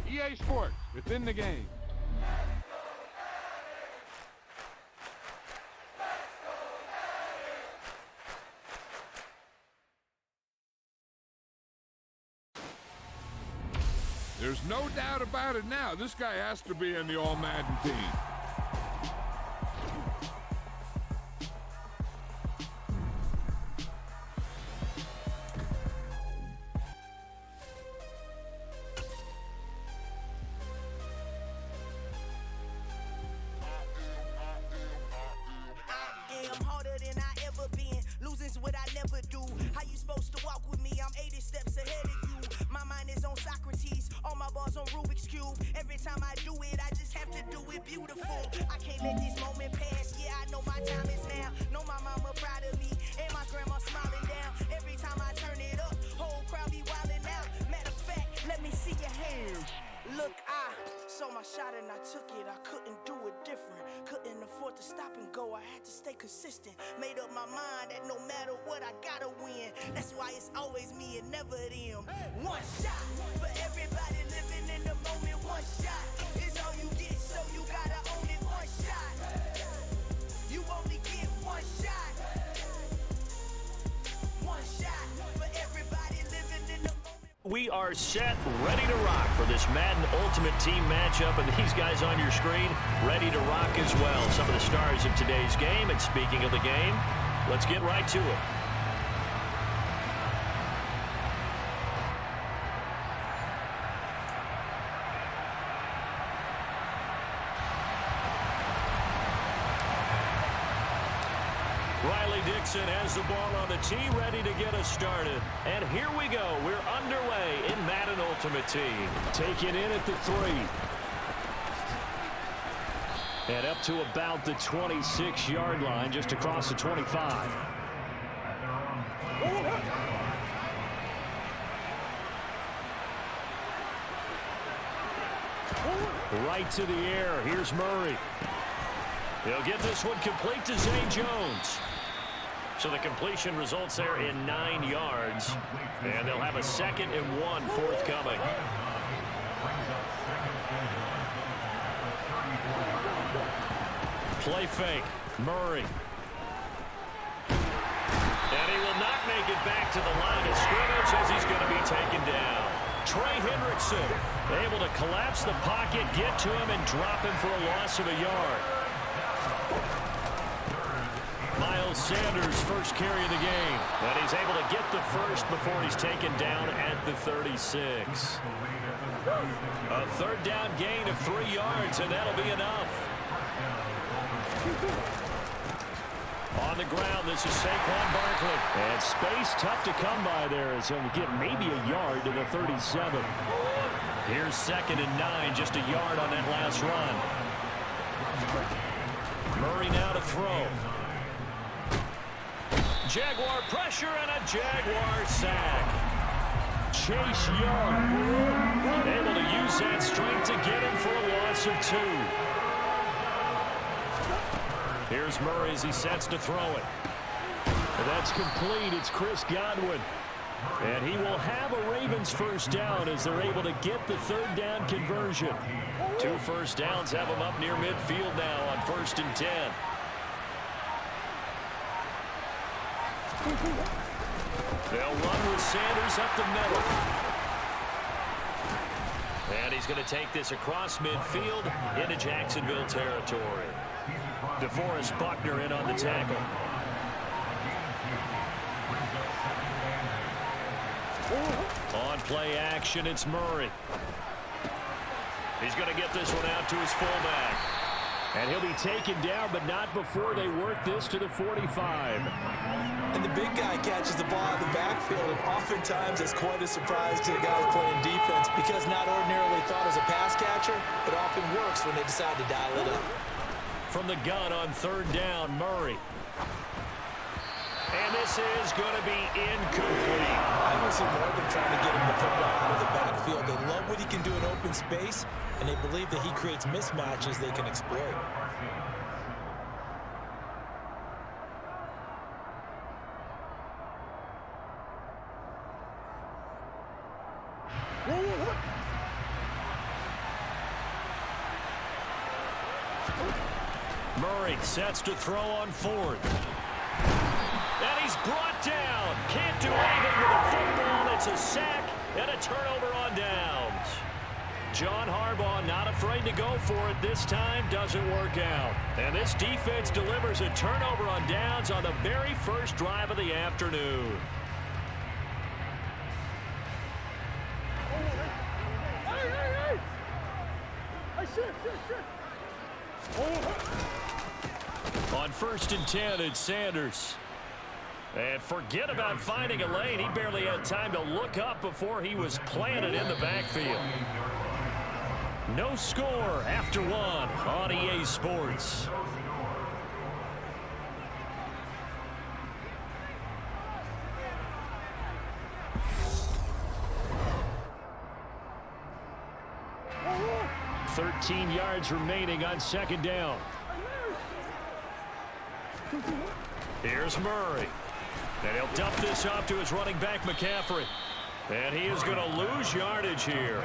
EA Sports, within the game. There's no doubt about it now. This guy has to be in the All-Madden team. Consistent, made up my mind that no matter what I gotta win. That's why it's always me and never them. One shot for everybody living in the moment. One shot is all you get, so you gotta own it. One shot, you only get one shot. One shot for everybody living in the moment. We are set, ready to rock for this Madden Ultimate Team matchup, and these guys on your screen ready to rock as well. Some of the stars of today's game, and speaking of the game, let's get right to it. Riley Dixon has the ball on the tee, ready to get us started. And here we go. We're underway in Madden Ultimate Team. Taken in at the 3. And up to about the 26-yard line, just across the 25. Right to the air. Here's Murray. He'll get this one complete to Zay Jones. So the completion results there in 9 yards. And they'll have a 2nd and 1 forthcoming. Play fake. Murray. And he will not make it back to the line of scrimmage as he's going to be taken down. Trey Hendrickson able to collapse the pocket, get to him, and drop him for a loss of a yard. Miles Sanders, first carry of the game. And he's able to get the first before he's taken down at the 36. A 3rd down gain of 3 yards, and that'll be enough. On the ground, this is Saquon Barkley. And space tough to come by there as he'll get maybe a yard to the 37. Here's 2nd and 9, just a yard on that last run. Murray now to throw. Jaguar pressure and a Jaguar sack. Chase Young able to use that strength to get him for a loss of 2. Here's Murray as he sets to throw it. And that's complete. It's Chris Godwin. And he will have a Ravens first down as they're able to get the 3rd down conversion. 2 first downs have them up near midfield now on 1st and 10. They'll run with Sanders up the middle. And he's going to take this across midfield into Jacksonville territory. DeForest Buckner in on the tackle. On play action, it's Murray. He's going to get this one out to his fullback. And he'll be taken down, but not before they work this to the 45. And the big guy catches the ball in the backfield, and oftentimes it's quite a surprise to the guys playing defense because not ordinarily thought as a pass catcher, it often works when they decide to dial it up. From the gun on 3rd down, Murray. And this is going to be incomplete. I don't see more than trying to get him the football out of the backfield. They love what he can do in open space, and they believe that he creates mismatches they can exploit. Murray sets to throw on fourth. And he's brought down. Can't do anything with a football. It's a sack and a turnover on downs. John Harbaugh not afraid to go for it this time. Doesn't work out. And this defense delivers a turnover on downs on the very first drive of the afternoon. On 1st and 10, it's Sanders. And forget about finding a lane. He barely had time to look up before he was planted in the backfield. No score after one on EA Sports. $13 yards remaining on 2nd down. Here's Murray. And he'll dump this off to his running back, McCaffrey. And he is going to lose yardage here.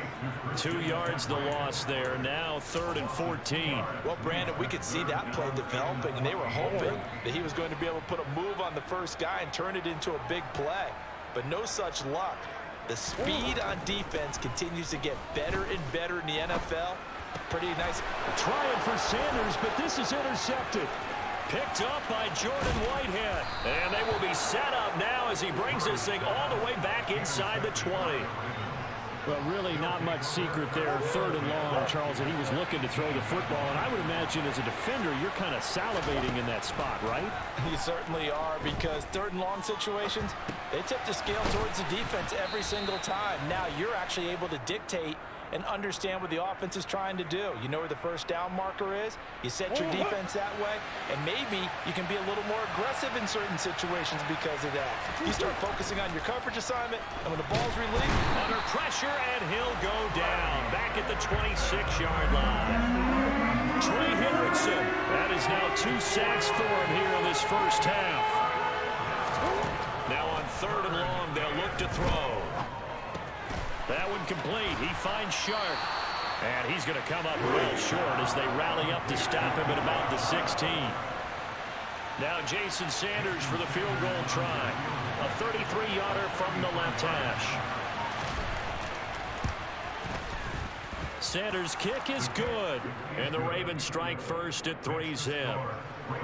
2 yards the loss there. Now 3rd and 14. Well, Brandon, we could see that play developing, and they were hoping that he was going to be able to put a move on the first guy and turn it into a big play. But no such luck. The speed on defense continues to get better and better in the NFL. Pretty nice. Trying for Sanders, but this is intercepted. Picked up by Jordan Whitehead. And they will be set up now as he brings this thing all the way back inside the 20. Well, really not much secret there. 3rd and long, Charles, and he was looking to throw the football. And I would imagine as a defender, you're kind of salivating in that spot, right? You certainly are, because 3rd and long situations, they tip the scale towards the defense every single time. Now you're actually able to dictate and understand what the offense is trying to do. You know where the first down marker is. You set your defense that way, and maybe you can be a little more aggressive in certain situations because of that. You start focusing on your coverage assignment, and when the ball's released, under pressure, and he'll go down back at the 26-yard line. Trey Hendrickson, that is now 2 sacks for him here in this first half. Now on 3rd and long, they'll look to throw. That one complete. He finds Sharp. And he's going to come up well short as they rally up to stop him at about the 16. Now Jason Sanders for the field goal try. A 33-yarder from the left hash. Sanders' kick is good. And the Ravens strike first at 3-zip.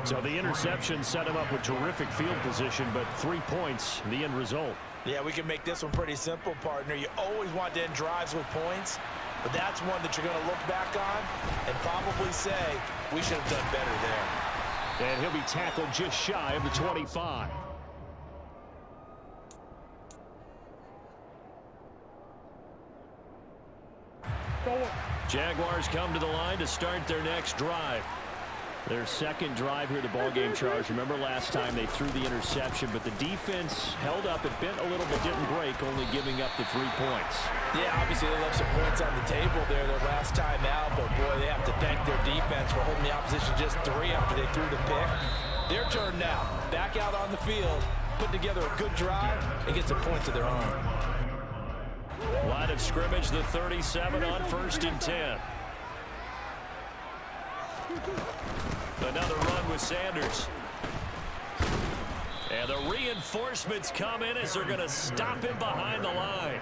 So the interception set him up with terrific field position, but 3 points, the end result. Yeah, we can make this one pretty simple, partner. You always want to end drives with points, but that's one that you're going to look back on and probably say, we should have done better there. And he'll be tackled just shy of the 25. Jaguars come to the line to start their next drive. Their second drive here of the ballgame, Charles. Remember last time they threw the interception, but the defense held up. It bent a little but didn't break, only giving up the 3 points. Yeah, obviously they left some points on the table there their last time out, but boy, they have to thank their defense for holding the opposition just 3 after they threw the pick. Their turn now. Back out on the field, put together a good drive, and get some points of their own. Line of scrimmage, the 37 on 1st and 10. Another run with Sanders. And the reinforcements come in as they're going to stop him behind the line.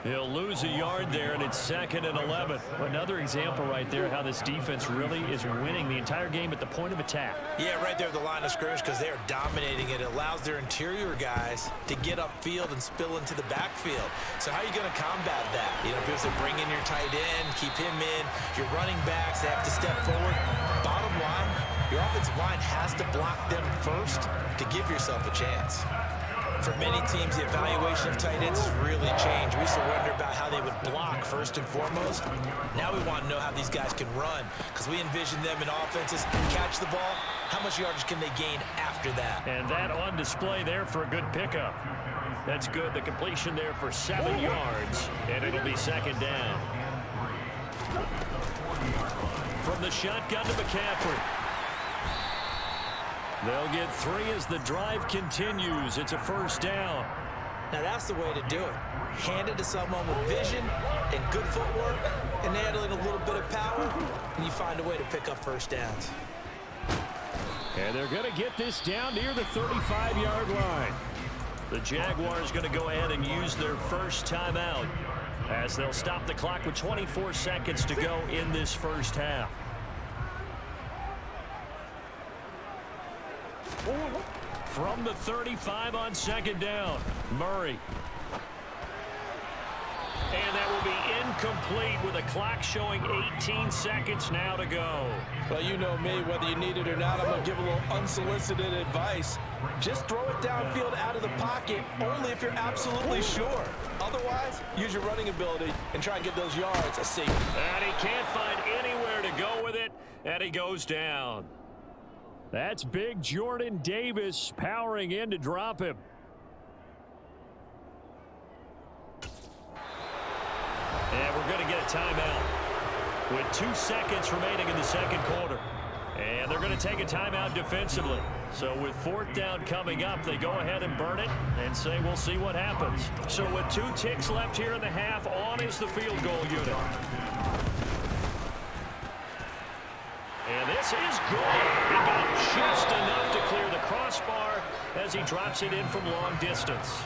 He'll lose a yard there, and it's 2nd and 11. Another example right there how this defense really is winning the entire game at the point of attack. Yeah, right there at the line of scrimmage, because they are dominating it. It allows their interior guys to get upfield and spill into the backfield. So how are you going to combat that? You know, if you bring in your tight end, keep him in, your running backs, they have to step forward. Bottom line, your offensive line has to block them first to give yourself a chance. For many teams, the evaluation of tight ends has really changed. We used to wonder about how they would block first and foremost. Now we want to know how these guys can run, because we envision them in offenses catch the ball. How much yardage can they gain after that? And that on display there for a good pickup. That's good. The completion there for 7 yards, and it'll be 2nd down. From the shotgun to McCaffrey. They'll get 3 as the drive continues. It's a 1st down. Now that's the way to do it. Hand it to someone with vision and good footwork, and add in a little bit of power, and you find a way to pick up 1st downs. And they're going to get this down near the 35-yard line. The Jaguars going to go ahead and use their first timeout as they'll stop the clock with 24 seconds to go in this first half. From the 35 on second down, Murray. And that will be incomplete with a clock showing 18 seconds now to go. Well, you know me, whether you need it or not, I'm going to give a little unsolicited advice. Just throw it downfield out of the pocket, only if you're absolutely sure. Otherwise, use your running ability and try and get those yards a safety. And he can't find anywhere to go with it, and he goes down. That's big Jordan Davis powering in to drop him. And we're going to get a timeout with 2 seconds remaining in the second quarter. And they're going to take a timeout defensively. So with fourth down coming up, they go ahead and burn it and say we'll see what happens. So with 2 ticks left here in the half, on is the field goal unit. And this is good. He got just enough to clear the crossbar as he drops it in from long distance.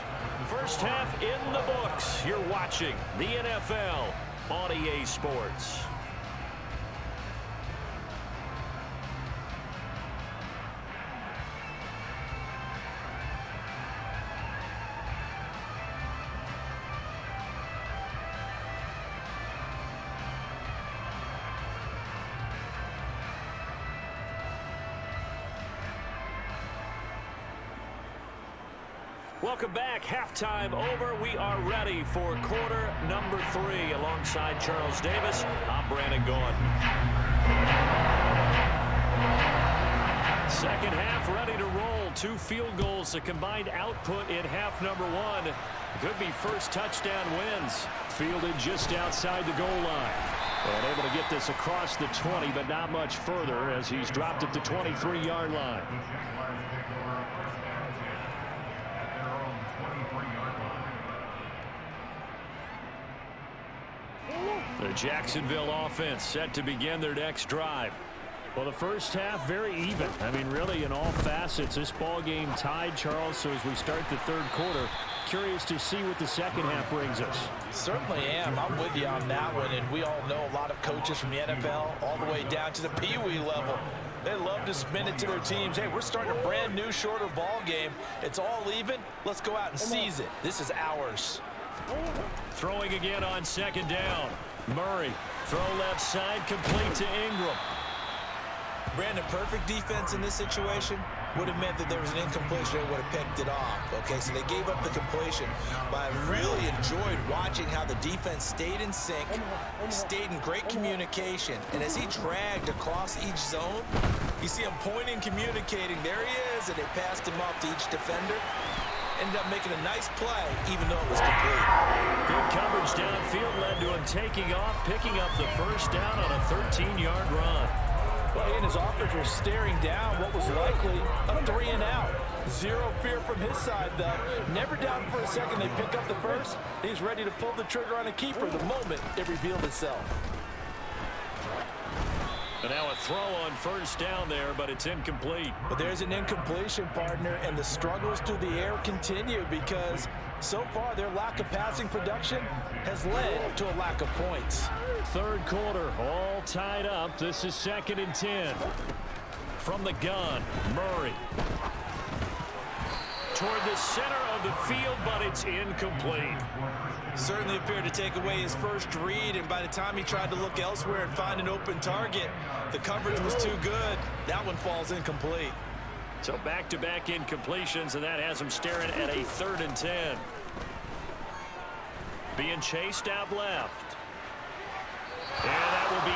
First half in the books. You're watching the NFL on EA Sports. Welcome back. Halftime over. We are ready for quarter number 3. Alongside Charles Davis, I'm Brandon Gaughan. Second half ready to roll. 2 field goals. The combined output in half number 1. Could be first touchdown wins. Fielded just outside the goal line. And able to get this across the 20, but not much further as he's dropped at the 23-yard line. The Jacksonville offense set to begin their next drive. Well, the first half very even. I mean, really in all facets, this ball game tied, Charles. So as we start the third quarter, curious to see what the second half brings us. Certainly am. I'm with you on that one. And we all know a lot of coaches from the NFL all the way down to the Pee Wee level. They love to spin it to their teams. Hey, we're starting a brand new shorter ball game. It's all even. Let's go out and seize it. This is ours. Throwing again on second down. Murray, throw left side, complete to Ingram. Brandon, perfect defense in this situation would have meant that there was an incompletion and would have picked it off. Okay, so they gave up the completion. But I really enjoyed watching how the defense stayed in sync, stayed in great communication. And as he dragged across each zone, you see him pointing, communicating. There he is, and they passed him off to each defender. Ended up making a nice play, even though it was complete. Good coverage downfield led to him taking off, picking up the first down on a 13-yard run. Well, he and his offense were staring down what was likely a 3 and out. Zero fear from his side, though. Never doubted for a second they pick up the first. He's ready to pull the trigger on a keeper the moment it revealed itself. And now a throw on first down there, but it's incomplete. But there's an incompletion, partner, and the struggles through the air continue because so far their lack of passing production has led to a lack of points. Third quarter, all tied up. This is 2nd and 10. From the gun, Murray. Toward the center of the field, but it's incomplete. Certainly appeared to take away his first read, and by the time he tried to look elsewhere and find an open target, the coverage was too good. That one falls incomplete. So back-to-back incompletions, and that has him staring at a 3rd and 10. Being chased out left. And that will be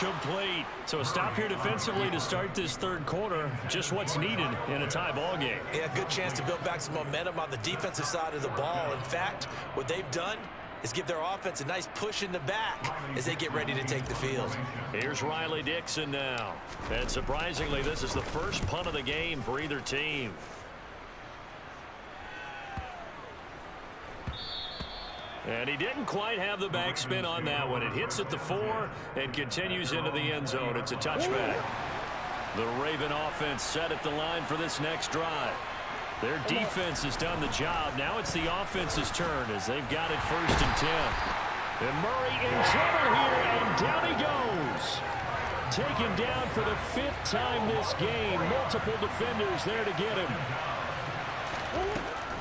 incomplete. So a stop here defensively to start this third quarter. Just what's needed in a tie ball game. Yeah, good chance to build back some momentum on the defensive side of the ball. In fact, what they've done is give their offense a nice push in the back as they get ready to take the field. Here's Riley Dixon now. And surprisingly, this is the first punt of the game for either team. And he didn't quite have the backspin on that one. It hits at the 4 and continues into the end zone. It's a touchback. The Raven offense set at the line for this next drive. Their defense has done the job. Now it's the offense's turn as they've got it 1st and 10. And Murray in trouble here, and down he goes. Taken down for the 5th time this game. Multiple defenders there to get him.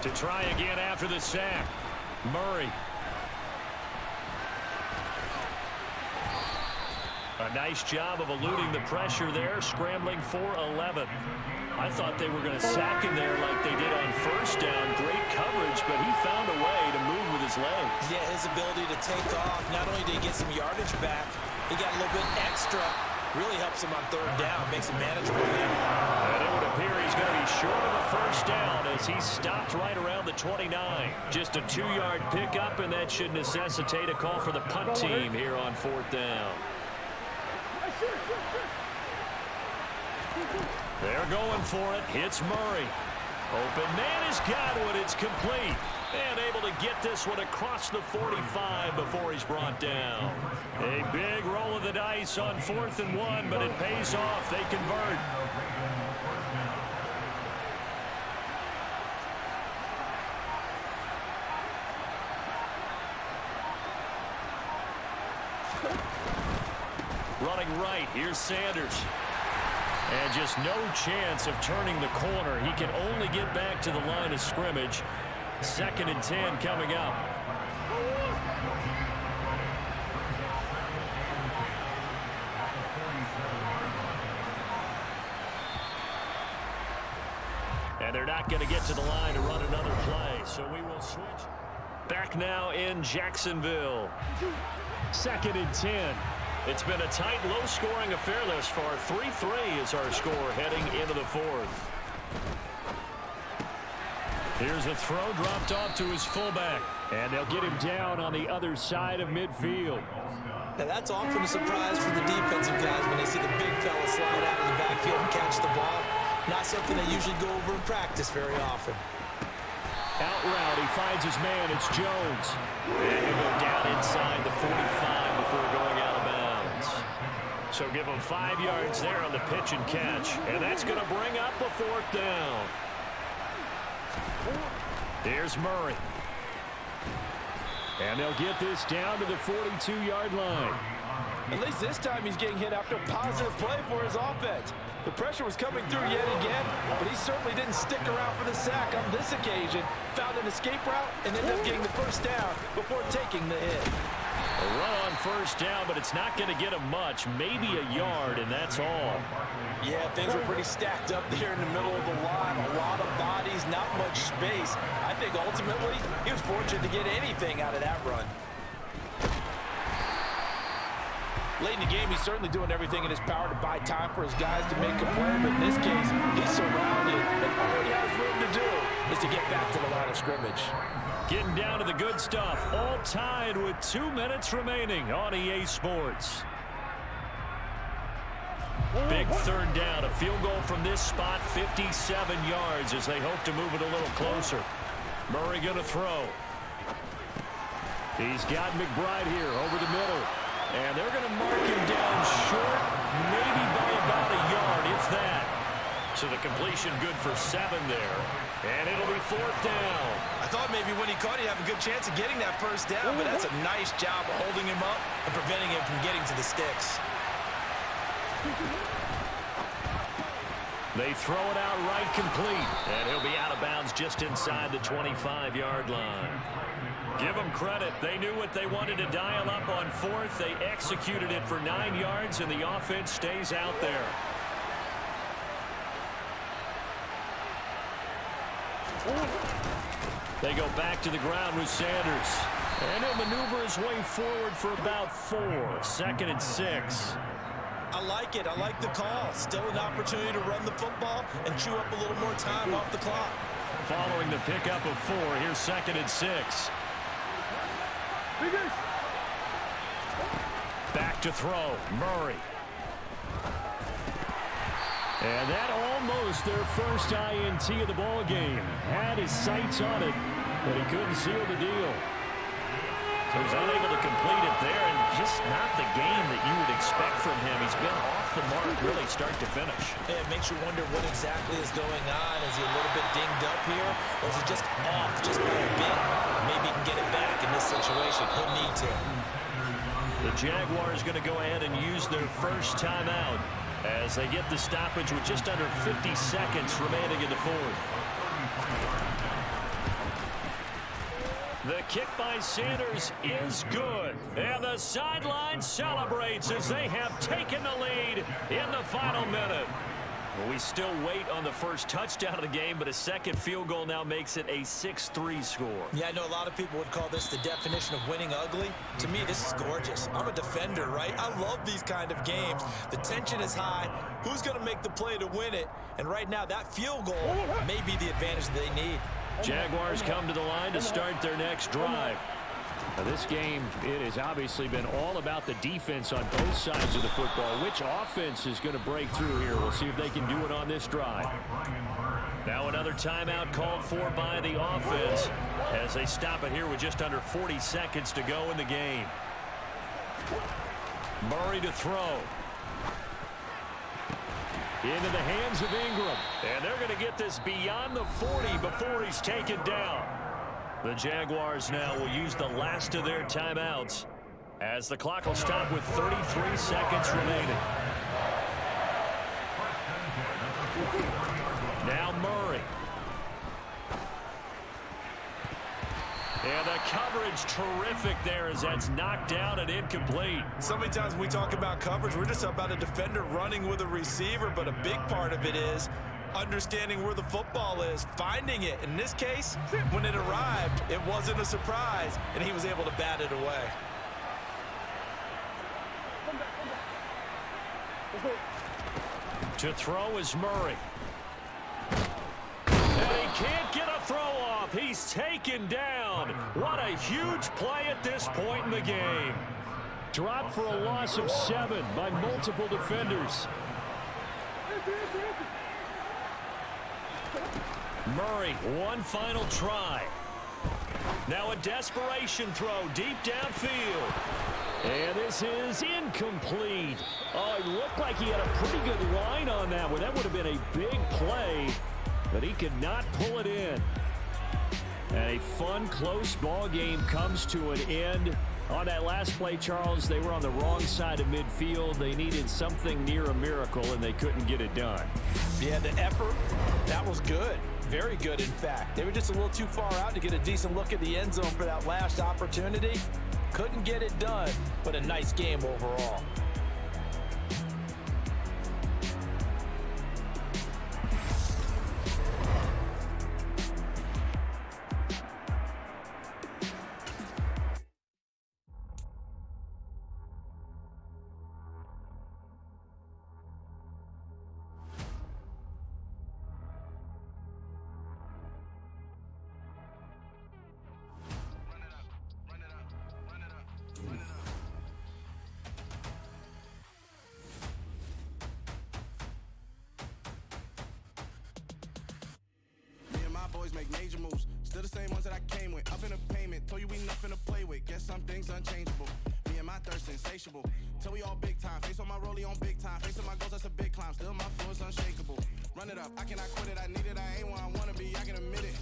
To try again after the sack. Murray. A nice job of eluding the pressure there, scrambling for 11. I thought they were going to sack him there like they did on 1st down. Great coverage, but he found a way to move with his legs. Yeah, his ability to take off. Not only did he get some yardage back, he got a little bit extra. Really helps him on 3rd down, makes it manageable. And it would appear he's going to be short of a 1st down as he stopped right around the 29. Just a 2-yard pickup, and that should necessitate a call for the punt team here on 4th down. They're going for it. Hits Murray. Open man is Godwin. It's complete. And able to get this one across the 45 before he's brought down. A big roll of the dice on 4th and 1, but it pays off. They convert. Running right, here's Sanders. And just no chance of turning the corner. He can only get back to the line of scrimmage. 2nd and 10 coming up. And they're not going to get to the line to run another play, so we will switch. Back now in Jacksonville. 2nd and 10. It's been a tight, low-scoring affair thus far. 3-3 is our score heading into the 4th. Here's a throw dropped off to his fullback. And they'll get him down on the other side of midfield. Now that's often a surprise for the defensive guys when they see the big fella slide out of the backfield and catch the ball. Not something they usually go over in practice very often. Out route, he finds his man. It's Jones. And he'll go down inside the 45 before going out of bounds. So give him 5 yards there on the pitch and catch. And that's going to bring up a 4th down. Here's Murray. And they'll get this down to the 42-yard line. At least this time he's getting hit after a positive play for his offense. The pressure was coming through yet again, but he certainly didn't stick around for the sack on this occasion. Found an escape route and ended up getting the 1st down before taking the hit. A run on 1st down, but it's not going to get him much. Maybe a yard, and that's all. Yeah, things were pretty stacked up there in the middle of the line. A lot of bodies, not much space. I think ultimately he was fortunate to get anything out of that run. Late in the game, he's certainly doing everything in his power to buy time for his guys to make a play, but in this case, he's surrounded, and all he has room to do is to get back to the line of scrimmage. Getting down to the good stuff, all tied with 2 minutes remaining on EA Sports. Big 3rd down, a field goal from this spot, 57 yards as they hope to move it a little closer. Murray going to throw. He's got McBride here over the middle. And they're going to mark him down short, maybe by about a yard, if that. So the completion good for 7 there. And it'll be 4th down. I thought maybe when he caught, he'd have a good chance of getting that 1st down, but that's a nice job of holding him up and preventing him from getting to the sticks. They throw it out right complete. And he'll be out of bounds just inside the 25-yard line. Give them credit. They knew what they wanted to dial up on 4th. They executed it for 9 yards, and the offense stays out there. They go back to the ground with Sanders. And he'll maneuver his way forward for about 4. 2nd and 6. I like it. I like the call. Still an opportunity to run the football and chew up a little more time off the clock. Following the pickup of 4, here's 2nd and 6. Back to throw, Murray. And that almost their first INT of the ball game. Had his sights on it, but he couldn't seal the deal. So he's unable to complete it there, and just not the game that you would expect from him. He's been off the mark really start to finish. Yeah, it makes you wonder what exactly is going on. Is he a little bit dinged up here, or is he just off just by a bit? Maybe he can get it back in this situation. He'll need to. The Jaguars going to go ahead and use their first timeout as they get the stoppage with just under 50 seconds remaining in the fourth. The kick by Sanders is good. And the sideline celebrates as they have taken the lead in the final minute. Well, we still wait on the first touchdown of the game, but a second field goal now makes it a 6-3 score. Yeah, I know a lot of people would call this the definition of winning ugly. To me, this is gorgeous. I'm a defender, right? I love these kind of games. The tension is high. Who's going to make the play to win it? And right now, that field goal may be the advantage they need. Jaguars come to the line to start their next drive. Now this game, it has obviously been all about the defense on both sides of the football. Which offense is going to break through here? We'll see if they can do it on this drive. Now another timeout called for by the offense as they stop it here with just under 40 seconds to go in the game. Murray to throw. Into the hands of Ingram. And they're going to get this beyond the 40 before he's taken down. The Jaguars now will use the last of their timeouts as the clock will stop with 33 seconds remaining. Now Murray. And the coverage terrific there as that's knocked down and incomplete. So many times when we talk about coverage, we're just about a defender running with a receiver, but a big part of it is understanding where the football is, finding it. In this case, when it arrived, it wasn't a surprise, and he was able to bat it away. To throw is Murray. And he can't get a throw off. He's taken down. What a huge play at this point in the game. Dropped for a loss of 7 by multiple defenders. Murray, one final try. Now a desperation throw deep downfield. And this is incomplete. Oh, it looked like he had a pretty good line on that one. That would have been a big play, but he could not pull it in. And a fun, close ball game comes to an end. On that last play, Charles, they were on the wrong side of midfield. They needed something near a miracle, and they couldn't get it done. Yeah, the effort, that was good. Very good, in fact. They were just a little too far out to get a decent look at the end zone for that last opportunity. Couldn't get it done, but a nice game overall. Make major moves, still the same ones that I came with. Up in the payment, told you we nothing to play with. Guess some things unchangeable. Me and my thirst insatiable. Till we all big time. Face on my rollie on big time. Facing my goals, that's a big climb. Still my flow is unshakable. Run it up, I cannot quit it. I need it, I ain't where I wanna be. I can admit it.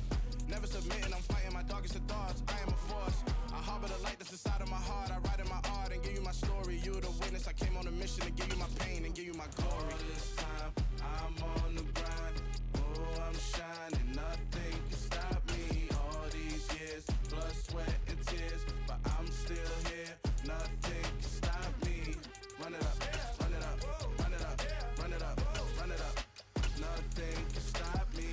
Never submitting, I'm fighting my darkest of thoughts. I am a force. I harbor the light that's inside of my heart. I write in my art and give you my story. You the witness. I came on a mission to give you my pain and give you my glory. All this time, I'm on the grind. Oh, I'm shining. Nothing can stop me. All these years, blood, sweat, and tears, but I'm still here. Nothing can stop me. Run it up, run it up, run it up, run it up, run it up. Nothing can stop me.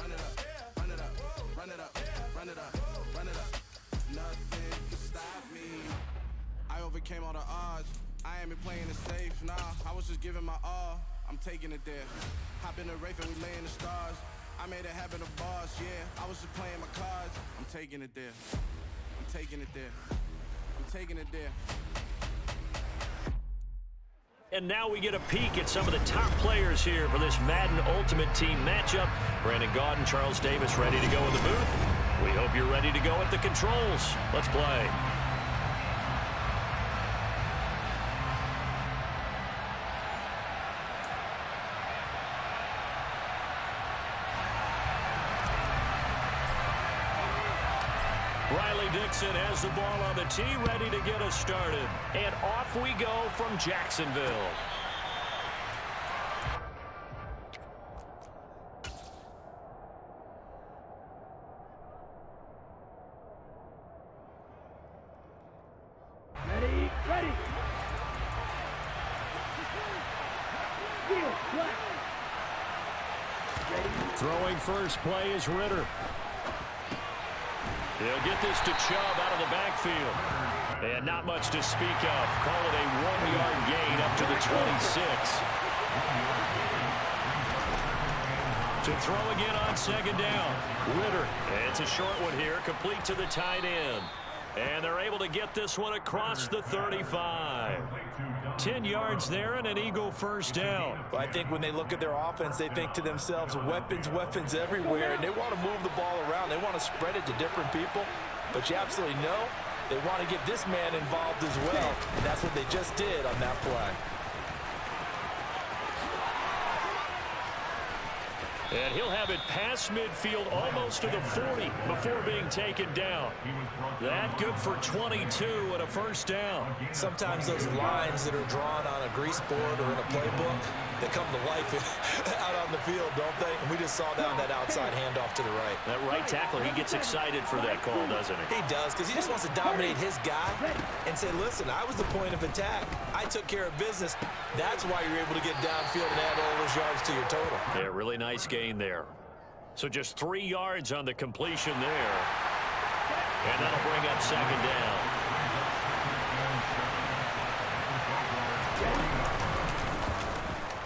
Run it up, run it up, run it up, run it up, run it up. Nothing can stop me. I overcame all the odds. I ain't been playing it safe, nah. I was just giving my all. I'm taking it there. Hop in the Wraith and we lay in the stars. I made it happen, a boss, yeah. I was just playing my cards. I'm taking it there. I'm taking it there. I'm taking it there. And now we get a peek at some of the top players here for this Madden Ultimate Team matchup. Brandon Gaudin, Charles Davis ready to go in the booth. We hope you're ready to go at the controls. Let's play. Riley Dixon has the ball on the tee, ready to get us started. And off we go from Jacksonville. Ready. Throwing first play is Ritter. He'll get this to Chubb out of the backfield. And not much to speak of. Call it a 1-yard gain up to the 26. To throw again on second down. Ritter. And it's a short one here, complete to the tight end. And they're able to get this one across the 35. 10 yards there and an Eagle first down. Well, I think when they look at their offense, they think to themselves, weapons everywhere, and they want to move the ball around. They want to spread it to different people, but you absolutely know they want to get this man involved as well, and that's what they just did on that play. And he'll have it past midfield almost to the 40 before being taken down. That good for 22 and a first down. Sometimes those lines that are drawn on a grease board or in a playbook, they come to life out on the field, don't they? And we just saw that on that outside handoff to the right. That right tackler, he gets excited for that call, doesn't he? He does, because he just wants to dominate his guy and say, listen, I was the point of attack. I took care of business. That's why you're able to get downfield and add all those yards to your total. Yeah, really nice gain there. So just 3 yards on the completion there. And that'll bring up second down.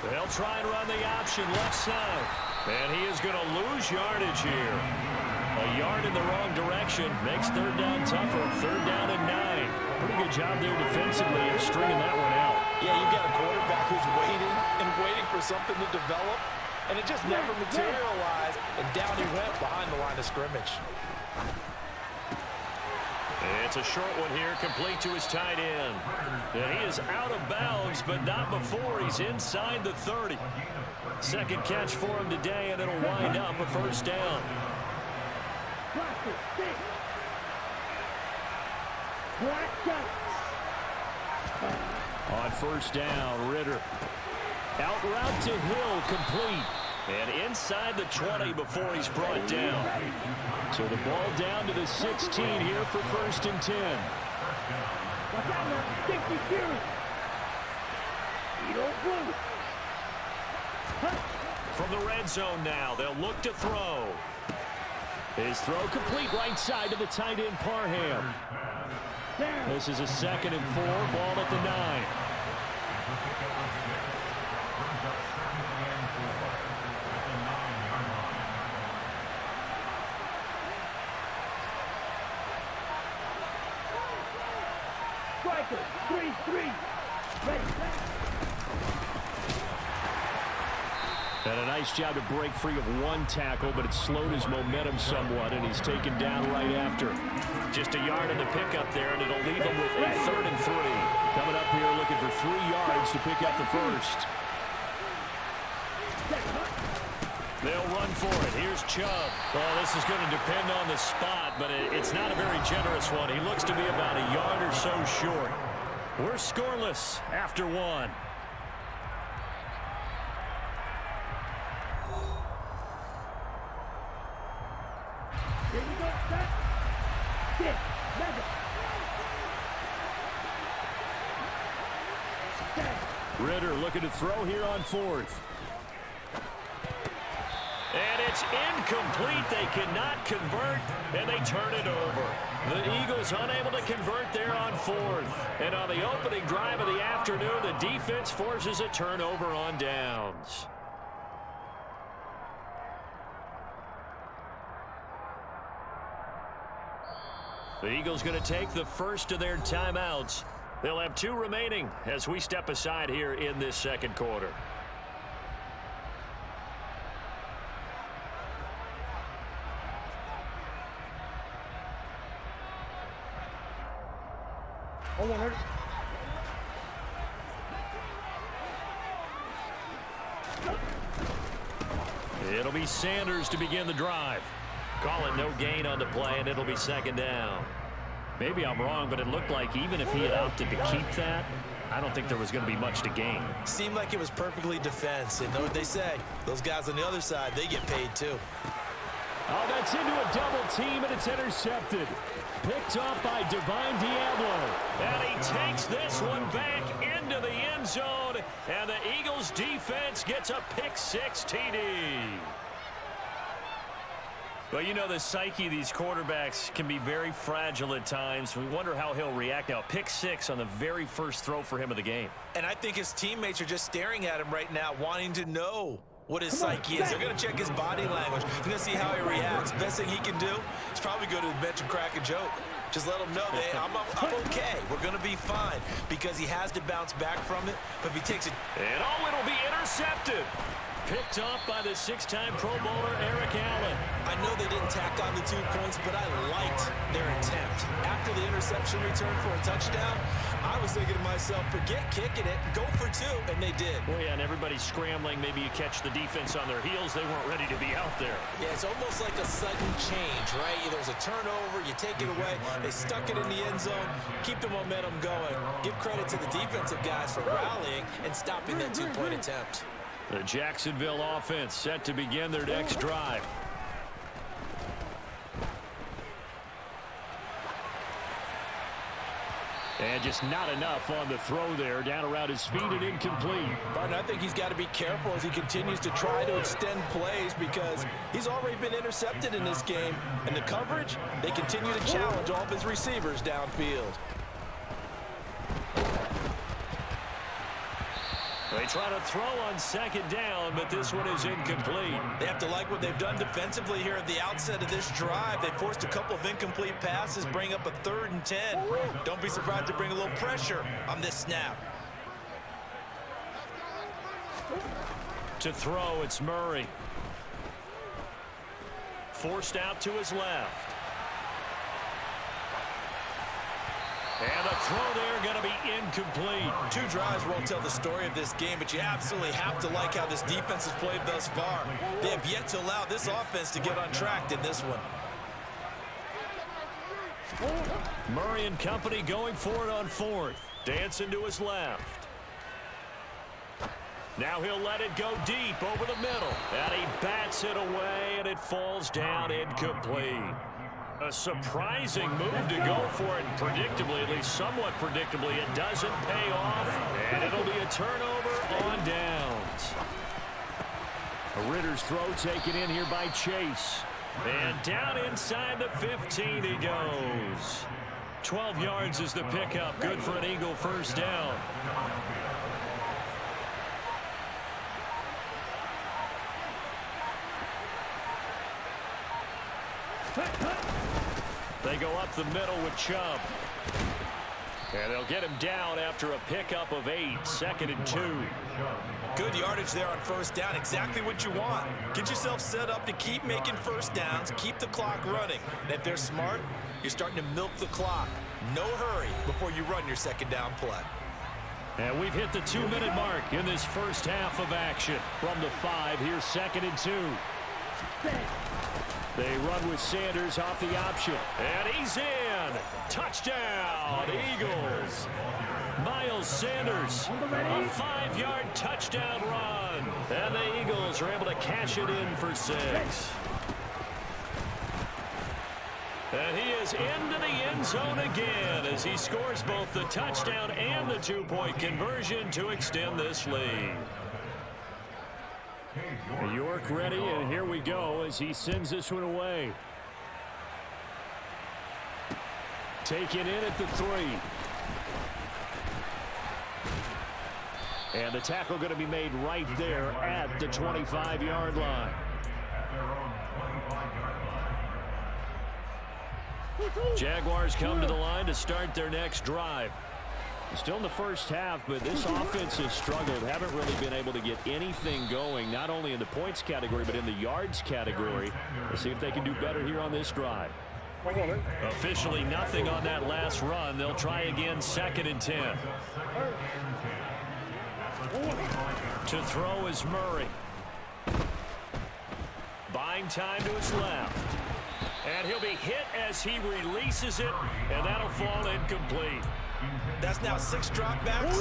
They'll try and run the option left side. And he is going to lose yardage here. A yard in the wrong direction makes third down tougher. Third down and 9. Pretty good job there defensively of stringing that one out. Yeah, you've got a quarterback who's waiting for something to develop, and it just never materialized, and down he went behind the line of scrimmage. It's a short one here, complete to his tight end. And he is out of bounds, but not before he's inside the 30. Second catch for him today, and it'll wind up a first down. On first down, Ritter. Out route to Hill, complete. And inside the 20 before he's brought down. So the ball down to the 16 here for first and 10. From the red zone now, they'll look to throw. His throw complete right side to the tight end Parham. This is a 2nd and 4, ball at the 9. Striker, 3-3. Ready. And a nice job to break free of one tackle, but it slowed his momentum somewhat, and he's taken down right after. Just a yard in the pickup there, and it'll leave him with a 3rd and 3. Coming up here looking for 3 yards to pick up the first. They'll run for it. Here's Chubb. Well, this is going to depend on the spot, but it's not a very generous one. He looks to be about a yard or so short. We're scoreless after 1. Here we go. Set. 6. Ritter looking to throw here on 4th. And it's incomplete. They cannot convert, and they turn it over. The Eagles unable to convert there on 4th. And on the opening drive of the afternoon, the defense forces a turnover on downs. The Eagles going to take the first of their timeouts. They'll have 2 remaining as we step aside here in this second quarter. Oh, 100. It'll be Sanders to begin the drive. Call it no gain on the play, and it'll be second down. Maybe I'm wrong, but it looked like even if he had opted to keep that, I don't think there was going to be much to gain. Seemed like it was perfectly defense. And know what they say? Those guys on the other side, they get paid too. Oh, that's into a double team, and it's intercepted. Picked up by Divine Diablo. And he takes this one back into the end zone. And the Eagles defense gets a pick-6 TD. Well, you know, the psyche of these quarterbacks can be very fragile at times. We wonder how he'll react now. Pick-6 on the very first throw for him of the game. And I think his teammates are just staring at him right now, wanting to know what his psyche is. They're going to check his body language. They're going to see how he reacts. Best thing he can do is probably go to the bench and crack a joke. Just let him know that I'm okay. We're going to be fine, because he has to bounce back from it. But if he takes it... And it'll be intercepted. Picked off by the 6-time Pro Bowler, Eric Allen. I know they didn't tack on the 2 points, but I liked their attempt. After the interception return for a touchdown, I was thinking to myself, forget kicking it, go for 2, and they did. Well, yeah, and everybody's scrambling. Maybe you catch the defense on their heels. They weren't ready to be out there. Yeah, it's almost like a sudden change, right? There's a turnover, you take it away, they stuck it in the end zone, keep the momentum going. Give credit to the defensive guys for rallying and stopping that 2-point attempt. The Jacksonville offense set to begin their next drive. And just not enough on the throw there. Down around his feet and incomplete. But I think he's got to be careful as he continues to try to extend plays, because he's already been intercepted in this game. And the coverage, they continue to challenge all of his receivers downfield. They try to throw on second down, but this one is incomplete. They have to like what they've done defensively here at the outset of this drive. They forced a couple of incomplete passes, bring up a 3rd and 10. Don't be surprised to bring a little pressure on this snap. To throw, it's Murray. Forced out to his left. And the throw there going to be incomplete. 2 drives won't tell the story of this game, but you absolutely have to like how this defense has played thus far. They have yet to allow this offense to get on track in this one. Murray and company going for it on 4th. Dancing to his left. Now he'll let it go deep over the middle. And he bats it away, and it falls down incomplete. A surprising move to go for it, and predictably, at least somewhat predictably, it doesn't pay off, and it'll be a turnover on downs. A Ritter's throw taken in here by Chase. And down inside the 15 he goes. 12 yards is the pickup. Good for an Eagle first down. They go up the middle with Chubb. And they'll get him down after a pickup of 8, 2nd and 2. Good yardage there on first down. Exactly what you want. Get yourself set up to keep making first downs, keep the clock running. And if they're smart, you're starting to milk the clock. No hurry before you run your second down play. And we've hit the 2-minute mark in this first half of action. From the 5, here's 2nd and 2. They run with Sanders off the option. And he's in. Touchdown, Eagles. Miles Sanders, a 5-yard touchdown run. And the Eagles are able to cash it in for 6. And he is into the end zone again as he scores both the touchdown and the 2-point conversion to extend this lead. York ready, and here we go as he sends this one away. Taken in at the 3. And the tackle going to be made right there at the 25-yard line. Jaguars come to the line to start their next drive. Still in the first half, but this offense has struggled. Haven't really been able to get anything going, not only in the points category, but in the yards category. Let's see if they can do better here on this drive. Officially nothing on that last run. They'll try again, 2nd and 10. To throw is Murray. Buying time to his left. And he'll be hit as he releases it, and that'll fall incomplete. That's now 6 dropbacks,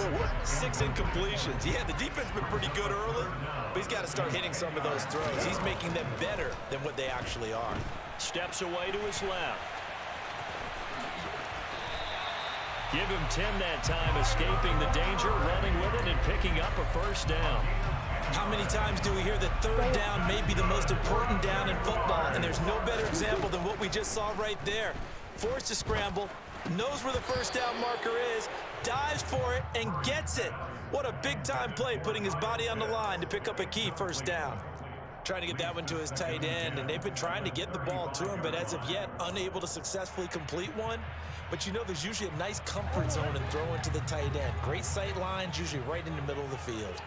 6 incompletions. Yeah, the defense been pretty good early, but he's got to start hitting some of those throws. He's making them better than what they actually are. Steps away to his left. Give him 10 that time, escaping the danger, running with it, and picking up a first down. How many times do we hear that third down may be the most important down in football, and there's no better example than what we just saw right there. Forced to scramble, knows where the first down marker is, dives for it, and gets it. What a big-time play, putting his body on the line to pick up a key first down. Trying to get that one to his tight end, and they've been trying to get the ball to him, but as of yet, unable to successfully complete one. But you know there's usually a nice comfort zone in throwing to the tight end. Great sight lines, usually right in the middle of the field.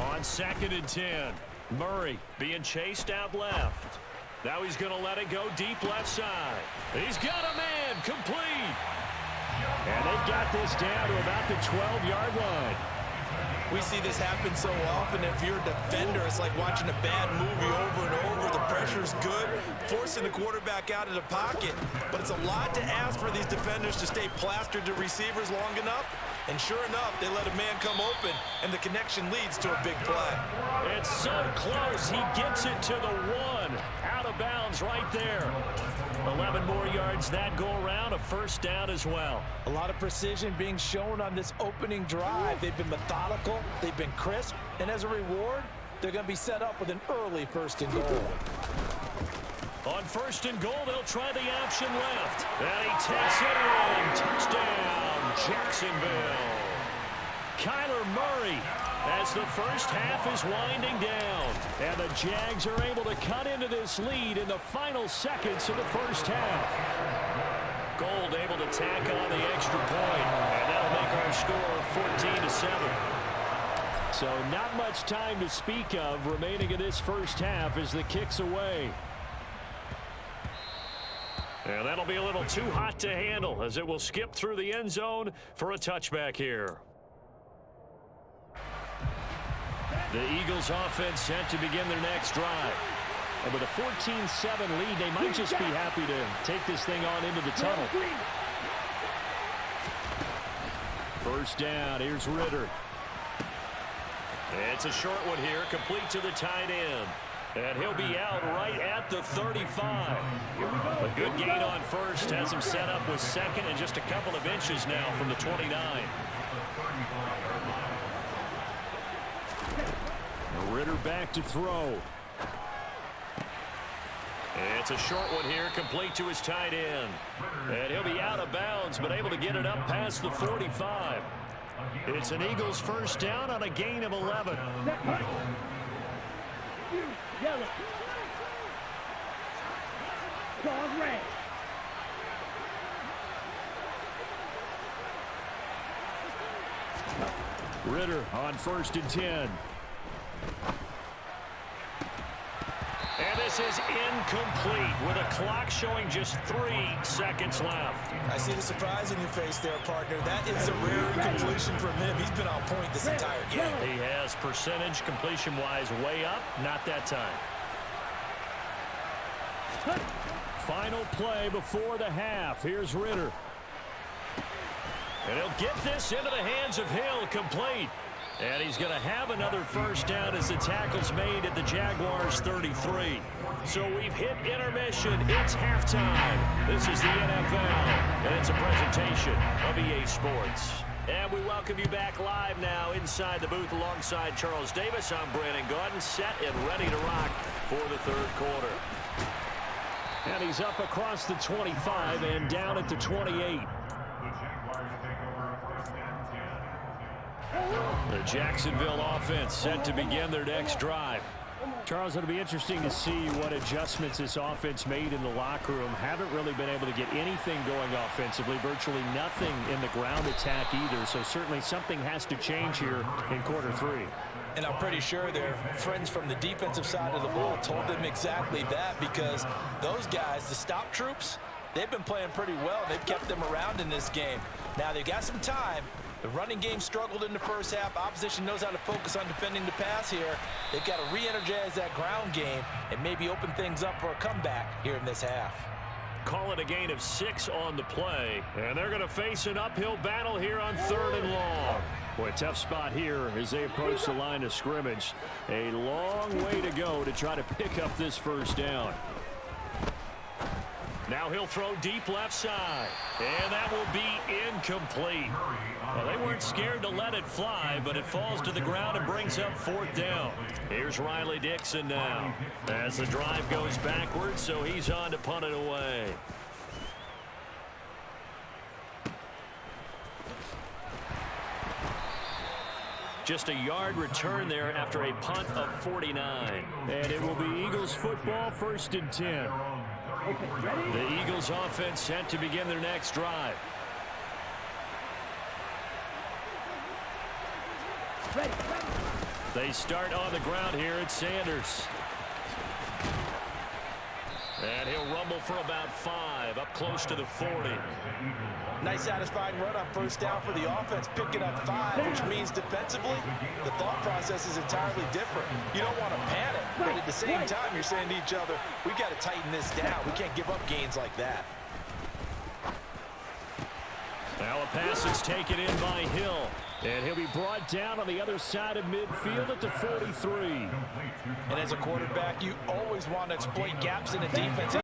On 2nd and 10, Murray being chased out left. Now he's going to let it go deep left side. He's got a man, complete. And they've got this down to about the 12-yard line. We see this happen so often. If you're a defender, it's like watching a bad movie over and over. The pressure's good, forcing the quarterback out of the pocket. But it's a lot to ask for these defenders to stay plastered to receivers long enough. And sure enough, they let a man come open, and the connection leads to a big play. It's so close. He gets it to the 1. Out of bounds right there. 11 more yards that go around, a first down as well. A lot of precision being shown on this opening drive. They've been methodical, they've been crisp, and as a reward, they're going to be set up with an early 1st and goal. On 1st and goal, they'll try the option left. And he takes it in. Touchdown, Jacksonville. Kyler Murray, as the first half is winding down. And the Jags are able to cut into this lead in the final seconds of the first half. Gold able to tack on the extra point, and that'll make our score 14-7. So not much time to speak of remaining in this first half as the kick's away. And that'll be a little too hot to handle as it will skip through the end zone for a touchback here. The Eagles offense set to begin their next drive. And with a 14-7 lead, they might just be happy to take this thing on into the tunnel. First down, here's Ritter. It's a short one here, complete to the tight end. And he'll be out right at the 35. A good gain on first, has him set up with 2nd and just a couple of inches now from the 29. Ritter back to throw. It's a short one here, complete to his tight end. And he'll be out of bounds, but able to get it up past the 45. It's an Eagles first down on a gain of 11. Yellow. Dog red. Ritter on 1st and 10. And this is incomplete with a clock showing just 3 seconds left. I see the surprise in your face there, partner. That is a rare incompletion from him. He's been on point this entire game. He has percentage completion-wise way up, not that time. Final play before the half. Here's Ritter. And he'll get this into the hands of Hill, complete. And he's going to have another first down as the tackle's made at the Jaguars' 33. So we've hit intermission. It's halftime. This is the NFL, and it's a presentation of EA Sports. And we welcome you back live now inside the booth alongside Charles Davis. I'm Brandon Gaudin, set and ready to rock for the 3rd quarter. And he's up across the 25 and down at the 28. The Jacksonville offense set to begin their next drive. Charles, it'll be interesting to see what adjustments this offense made in the locker room. Haven't really been able to get anything going offensively, virtually nothing in the ground attack either. So certainly something has to change here in quarter 3. And I'm pretty sure their friends from the defensive side of the ball told them exactly that, because those guys, the stop troops, they've been playing pretty well. They've kept them around in this game. Now they've got some time, The running game struggled in the first half. Opposition knows how to focus on defending the pass here. They've got to re-energize that ground game and maybe open things up for a comeback here in this half. Call it a gain of 6 on the play. And they're going to face an uphill battle here on 3rd and long. Boy, tough spot here as they approach the line of scrimmage. A long way to go to try to pick up this first down. Now he'll throw deep left side. And that will be incomplete. Well, they weren't scared to let it fly, but it falls to the ground and brings up 4th down. Here's Riley Dixon now as the drive goes backwards, so he's on to punt it away. Just a yard return there after a punt of 49. And it will be Eagles football, 1st and 10. The Eagles offense set to begin their next drive. They start on the ground here at Sanders. And he'll rumble for about 5, up close to the 40. Nice satisfying run on 1st down for the offense, picking up 5, which means defensively, the thought process is entirely different. You don't want to panic, but at the same time, you're saying to each other, we got to tighten this down. We can't give up gains like that. Now a pass is taken in by Hill. And he'll be brought down on the other side of midfield at the 43. And as a quarterback, you always want to exploit gaps in the defense.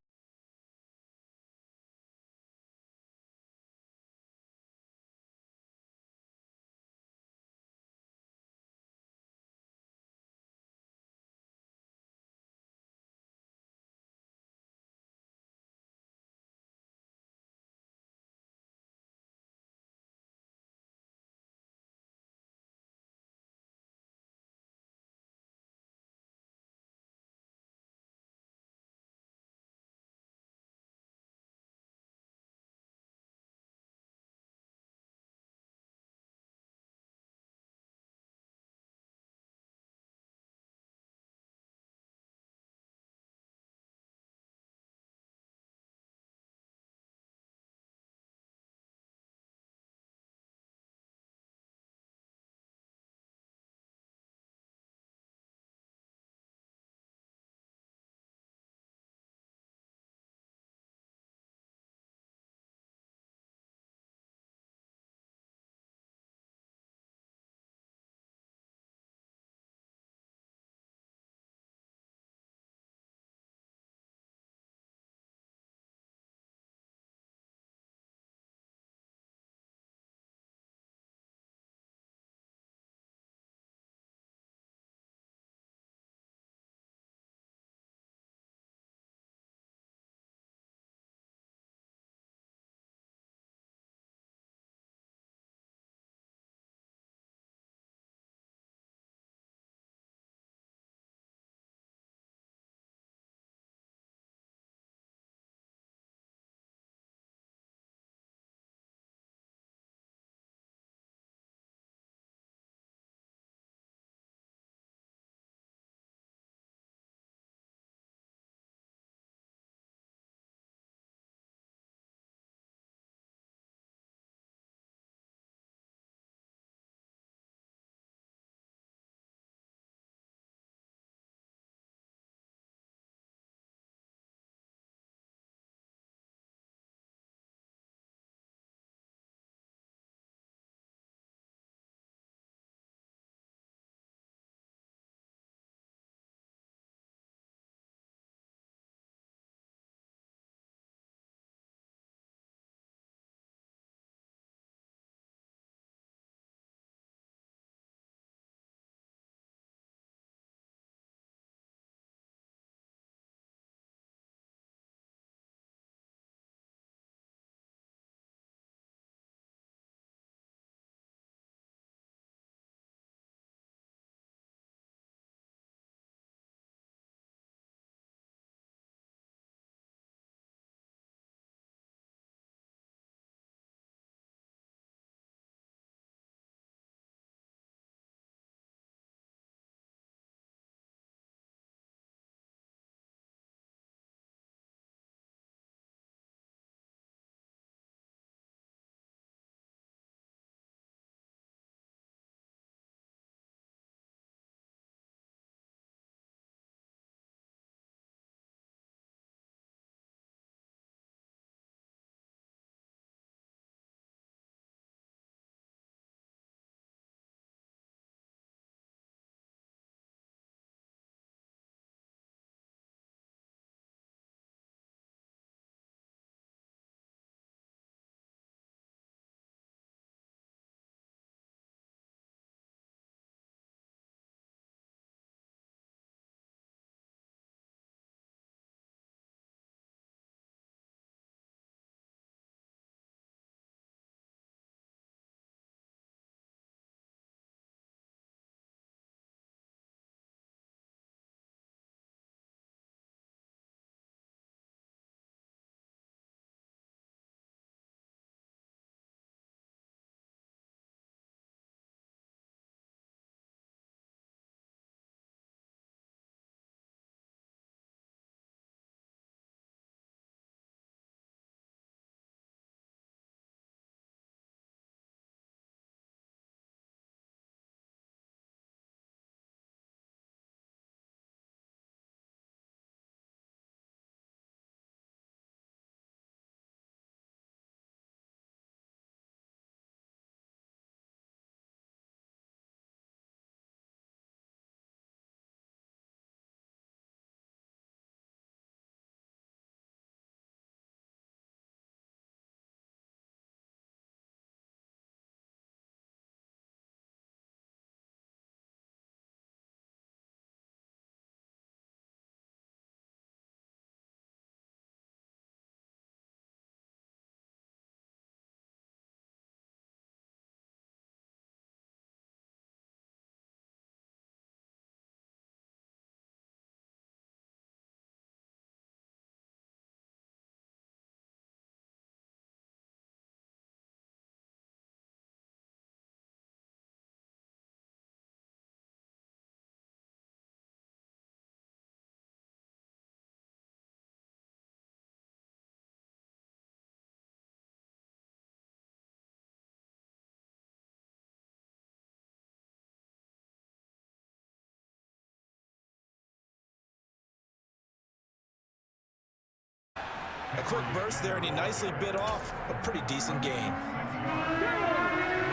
A quick burst there, and he nicely bit off a pretty decent gain.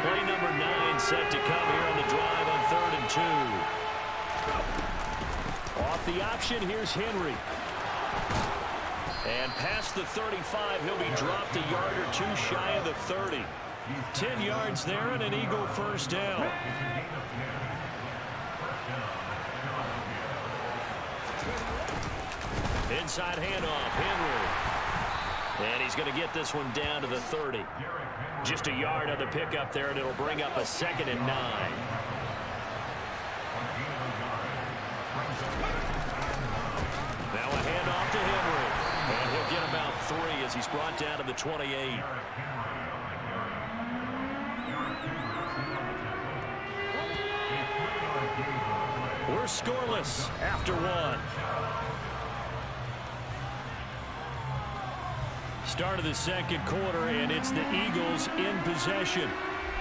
Play number 9 set to come here on the drive on 3rd and 2. Off the option, here's Henry. And past the 35, he'll be dropped a yard or two shy of the 30. 10 yards there and an Eagle first down. Inside handoff, Henry. And he's going to get this one down to the 30. Just a yard on the pickup there, and it'll bring up a 2nd and 9. Now a handoff to Henry. And he'll get about 3 as he's brought down to the 28. We're scoreless after 1. Start of the 2nd quarter, and it's the Eagles in possession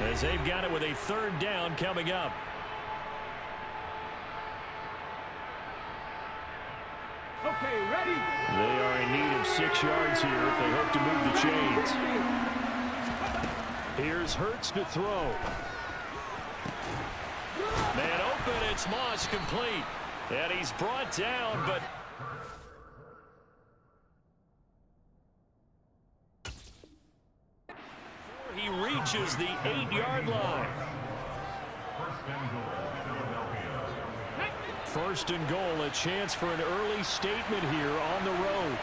as they've got it with a 3rd down coming up. Okay, ready? They are in need of 6 yards here if they hope to move the chains. Here's Hurts to throw. Man open, it's Moss complete. And he's brought down, but he reaches the 8-yard line. 1st and goal, a chance for an early statement here on the road.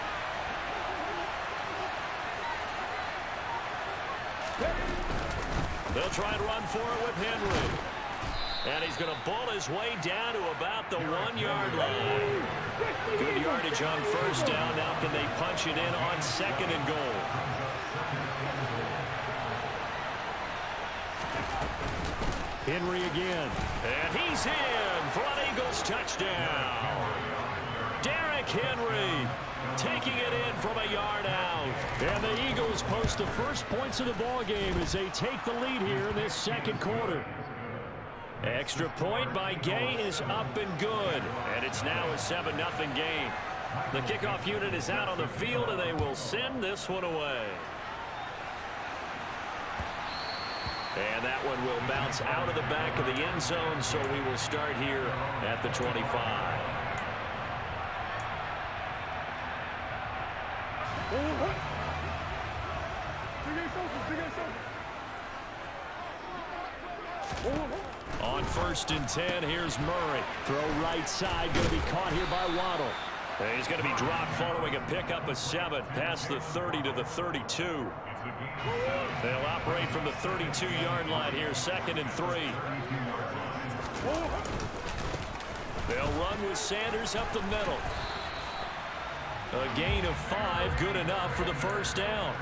They'll try and run for it with Henry. And he's going to bull his way down to about the 1-yard line. Good yardage on 1st down. Now can they punch it in on 2nd and goal? Henry again. And he's in for an Eagles touchdown. Derrick Henry taking it in from a yard out. And the Eagles post the first points of the ball game as they take the lead here in this 2nd quarter. Extra point by Gay is up and good. And it's now a 7-0 game. The kickoff unit is out on the field, and they will send this one away. And that one will bounce out of the back of the end zone, so we will start here at the 25. On 1st and 10, here's Murray. Throw right side, going to be caught here by Waddle. And he's going to be dropped following a pickup of 7 past the 30 to the 32. They'll operate from the 32-yard line here, 2nd and 3. They'll run with Sanders up the middle. A gain of 5, good enough for the 1st down.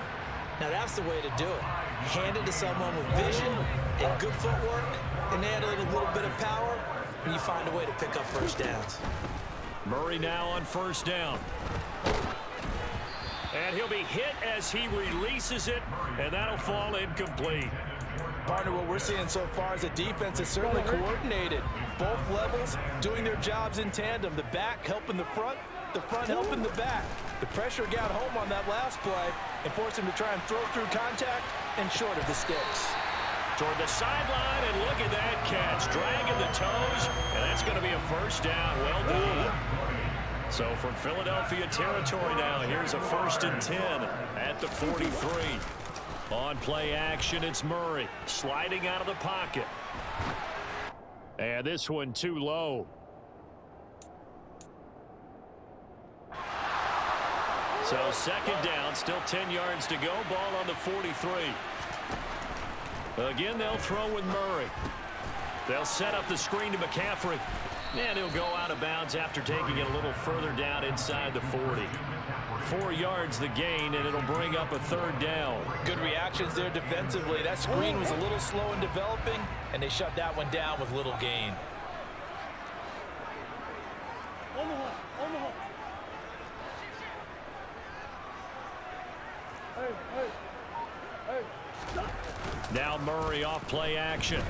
Now that's the way to do it. Hand it to someone with vision and good footwork, and add a little bit of power, and you find a way to pick up 1st downs. Murray now on 1st down. And he'll be hit as he releases it, and that'll fall incomplete. Partner, what we're seeing so far is the defense is certainly coordinated. Both levels doing their jobs in tandem. The back helping the front helping the back. The pressure got home on that last play and forced him to try and throw through contact and short of the sticks. Toward the sideline, and look at that catch. Dragging the toes, and that's going to be a 1st down. Well done. So from Philadelphia territory now, here's a 1st and 10 at the 43. On play action, it's Murray sliding out of the pocket. And this one too low. So 2nd down, still 10 yards to go. Ball on the 43. Again, they'll throw with Murray. They'll set up the screen to McCaffrey. And he'll go out of bounds after taking it a little further down inside the 40. 4 yards the gain, and it'll bring up a 3rd down. Good reactions there defensively. That screen was a little slow in developing, and they shut that one down with little gain. Now Murray off play action.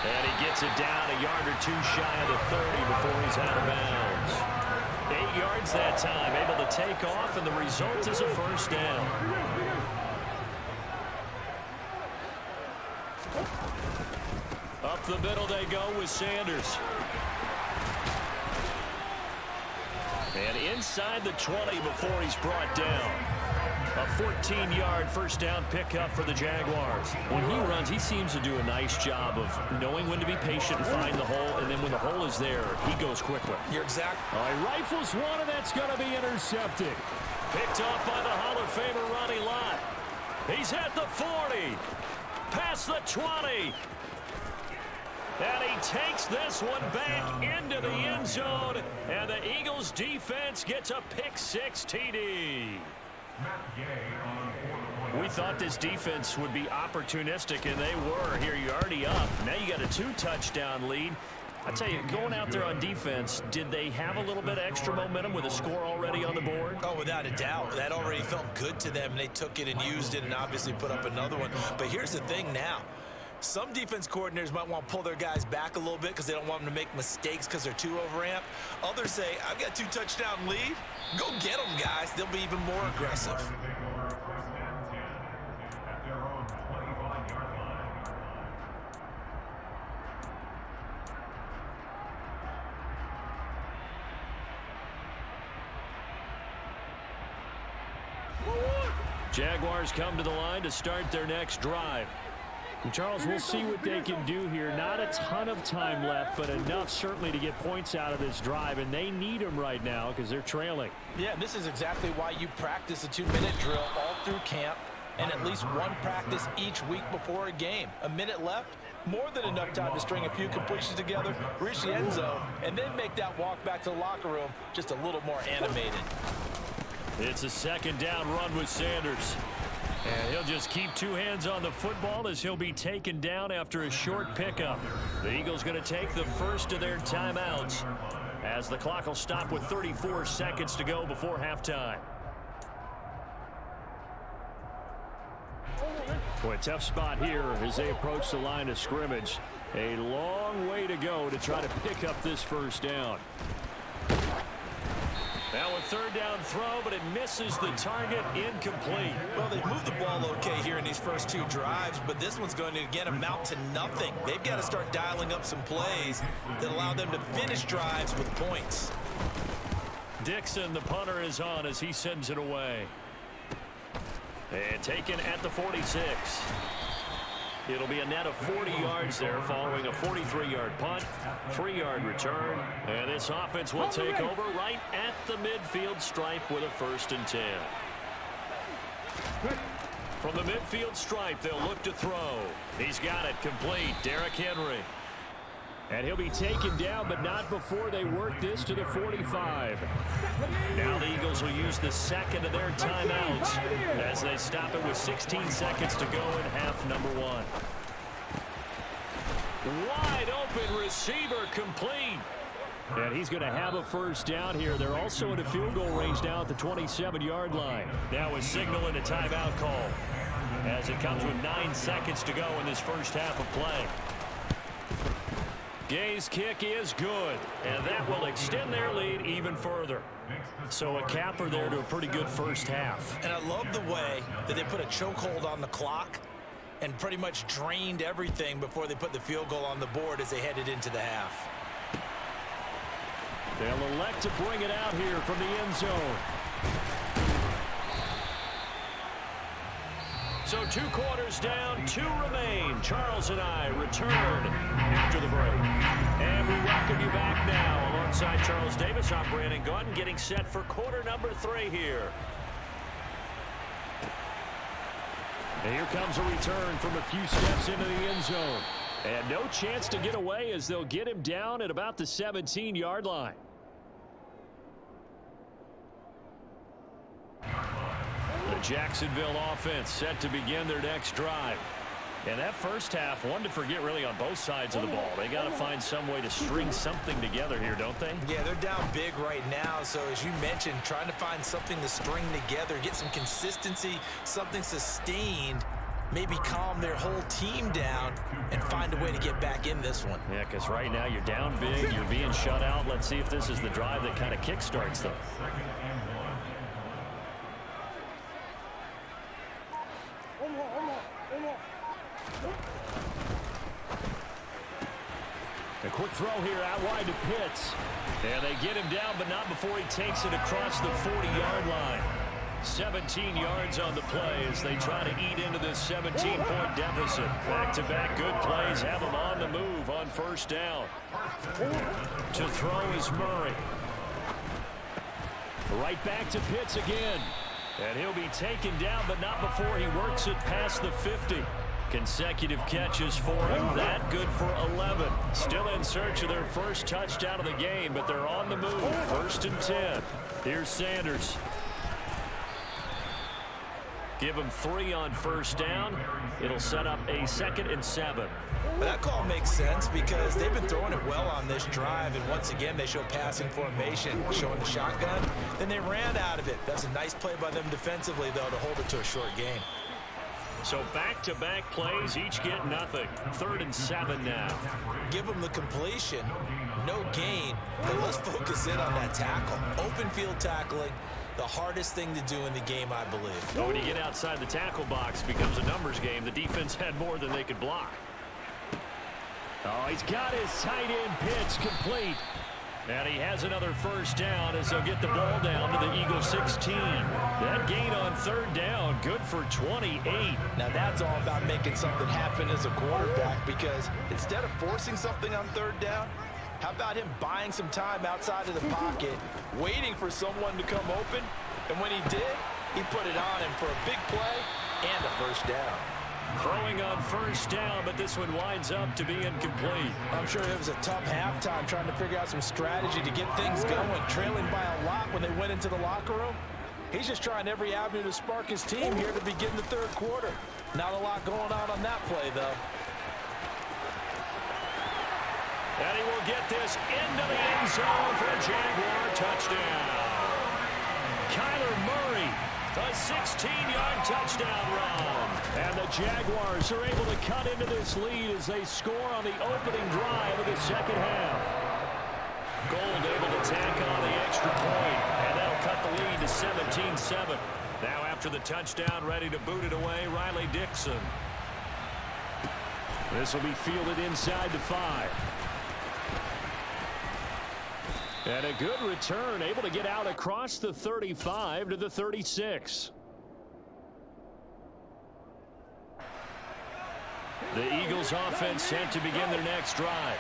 And he gets it down a yard or two shy of the 30 before he's out of bounds. yards that time, able to take off, and the result is a first down. Up the middle they go with Sanders. And inside the 20 before he's brought down. A 14-yard first down pickup for the Jaguars. When he runs, he seems to do a nice job of knowing when to be patient and find the hole, and then when the hole is there, he goes quickly. You're exact. All right, rifles one, and that's going to be intercepted. Picked off by the Hall of Famer Ronnie Lott. He's at the 40. Past the 20. And he takes this one back into the end zone. And the Eagles defense gets a pick-6 TD. We thought this defense would be opportunistic, and they were. Here, you're already up. Now you got a 2-touchdown lead. I tell you, going out there on defense, did they have a little bit of extra momentum with a score already on the board? Oh, without a doubt. That already felt good to them, and they took it and used it and obviously put up another one. But here's the thing now. Some defense coordinators might want to pull their guys back a little bit because they don't want them to make mistakes because they're too overamped. Others say, I've got 2-touchdown lead. Go get them, guys. They'll be even more aggressive. Jaguars come to the line to start their next drive. And Charles, we'll see what they can do here. Not a ton of time left, but enough certainly to get points out of this drive, and they need them right now because they're trailing. Yeah, this is exactly why you practice a 2-minute drill all through camp and at least one practice each week before a game. A minute left, more than enough time to string a few completions together, reach the end zone, and then make that walk back to the locker room just a little more animated. It's a second down run with Sanders. And he'll just keep two hands on the football as he'll be taken down after a short pickup. The Eagles going to take the first of their timeouts as the clock will stop with 34 seconds to go before halftime. Boy, a tough spot here as they approach the line of scrimmage. A long way to go to try to pick up this first down. Now a third down throw, but it misses the target, incomplete. Well, they've moved the ball okay here in these first two drives, but this one's going to, again, amount to nothing. They've got to start dialing up some plays that allow them to finish drives with points. Dixon, the punter, is on as he sends it away. And taken at the 46. It'll be a net of 40 yards there following a 43-yard punt, 3-yard return. And this offense will take over right at the midfield stripe with a 1st and 10. From the midfield stripe, they'll look to throw. He's got it complete. Derrick Henry. And he'll be taken down, but not before they work this to the 45. Now the Eagles will use the second of their timeouts as they stop it with 16 seconds to go in half number 1. Wide open receiver complete. And he's going to have a first down here. They're also in a field goal range now at the 27-yard line. Now a signal and a timeout call as it comes with 9 seconds to go in this first half of play. Gay's kick is good, and that will extend their lead even further. So a capper there to a pretty good first half. And I love the way that they put a chokehold on the clock and pretty much drained everything before they put the field goal on the board as they headed into the half. They'll elect to bring it out here from the end zone. So 2 quarters down, 2 remain. Charles and I return after the break. And we welcome you back now. Alongside Charles Davis, I'm Brandon Gunn, getting set for quarter number 3 here. And here comes a return from a few steps into the end zone. And no chance to get away as they'll get him down at about the 17-yard line. The Jacksonville offense set to begin their next drive. And that first half, one to forget really on both sides of the ball. They got to find some way to string something together here, don't they? Yeah, they're down big right now. So as you mentioned, trying to find something to string together, get some consistency, something sustained maybe calm their whole team down and find a way to get back in this one. Yeah, because right now you're down big, you're being shut out. Let's see if this is the drive that kind of kickstarts them. A quick throw here out wide to Pitts. And they get him down, but not before he takes it across the 40-yard line. 17 yards on the play as they try to eat into this 17-point deficit. Back-to-back good plays have them on the move on first down. To throw is Murray. Right back to Pitts again. And he'll be taken down, but not before he works it past the 50. Consecutive catches for him. That good for 11. Still in search of their first touchdown of the game, but they're on the move. 1st and 10. Here's Sanders. Give him 3 on first down. It'll set up a 2nd and 7. That call makes sense because they've been throwing it well on this drive, and once again they show passing formation, showing the shotgun. Then they ran out of it. That's a nice play by them defensively, though, to hold it to a short game. So back-to-back plays, each get nothing. 3rd and 7 now. Give them the completion, no gain, but let's focus in on that tackle. Open field tackling, the hardest thing to do in the game, I believe. Well, when you get outside the tackle box, it becomes a numbers game. The defense had more than they could block. Oh, he's got his tight end Pitts complete. And he has another first down as they'll get the ball down to the Eagles 16. That gain on 3rd down, good for 28. Now that's all about making something happen as a quarterback, because instead of forcing something on 3rd down, how about him buying some time outside of the pocket, waiting for someone to come open, and when he did, he put it on him for a big play and a first down. Throwing on first down, but this one winds up to be incomplete. I'm sure it was a tough halftime trying to figure out some strategy to get things going, trailing by a lot when they went into the locker room. He's just trying every avenue to spark his team here to begin the 3rd quarter. Not a lot going on that play, though. And he will get this into the end zone for a Jaguar touchdown. Kyler Murray, a 16-yard touchdown run. And the Jaguars are able to cut into this lead as they score on the opening drive of the 2nd half. Gold able to tack on the extra point, and that'll cut the lead to 17-7. Now after the touchdown, ready to boot it away, Riley Dixon. This will be fielded inside the 5. And a good return, able to get out across the 35 to the 36. The Eagles offense set to begin their next drive.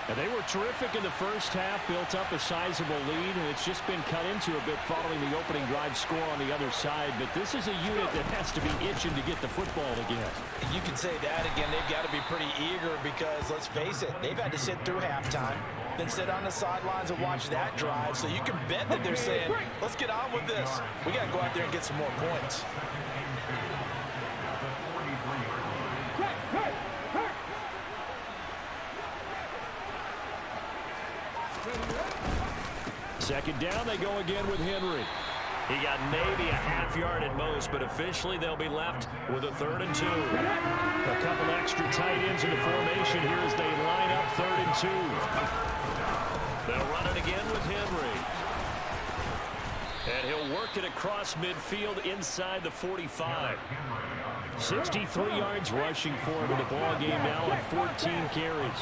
And they were terrific in the first half, built up a sizable lead, and it's just been cut into a bit following the opening drive score on the other side. But this is a unit that has to be itching to get the football again. You can say that again. They've got to be pretty eager because, let's face it, they've had to sit through halftime, then sit on the sidelines and watch that drive. So you can bet that they're saying, let's get on with this. We got to go out there and get some more points. Second down, they go again with Henry. He got maybe a half yard at most, but officially they'll be left with a 3rd and 2. A couple extra tight ends in the formation here as they line up 3rd and 2. They'll run it again with Henry. And he'll work it across midfield inside the 45. 63 yards rushing for him in the ball game now on 14 carries.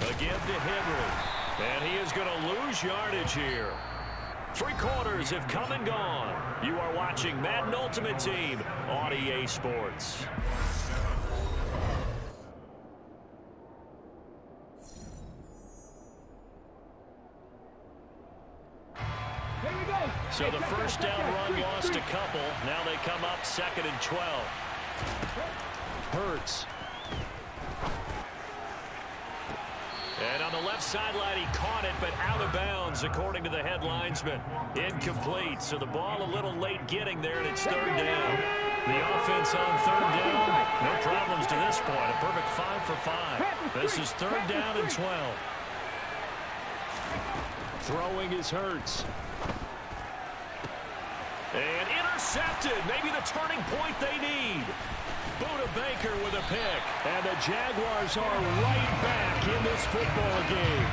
Again to Henry. And he is going to lose yardage here. 3 quarters have come and gone. You are watching Madden Ultimate Team on EA Sports. So the first down run lost a couple. Now they come up 2nd and 12. Hurts. And on the left sideline, he caught it, but out of bounds, according to the head linesman. Incomplete, so the ball a little late getting there, and it's 3rd down. The offense on 3rd down, no problems to this point. A perfect 5 for 5. This is 3rd down and 12. Throwing is Hurts. And intercepted. Maybe the turning point they need. Buda Baker with a pick. And the Jaguars are right back in this football game.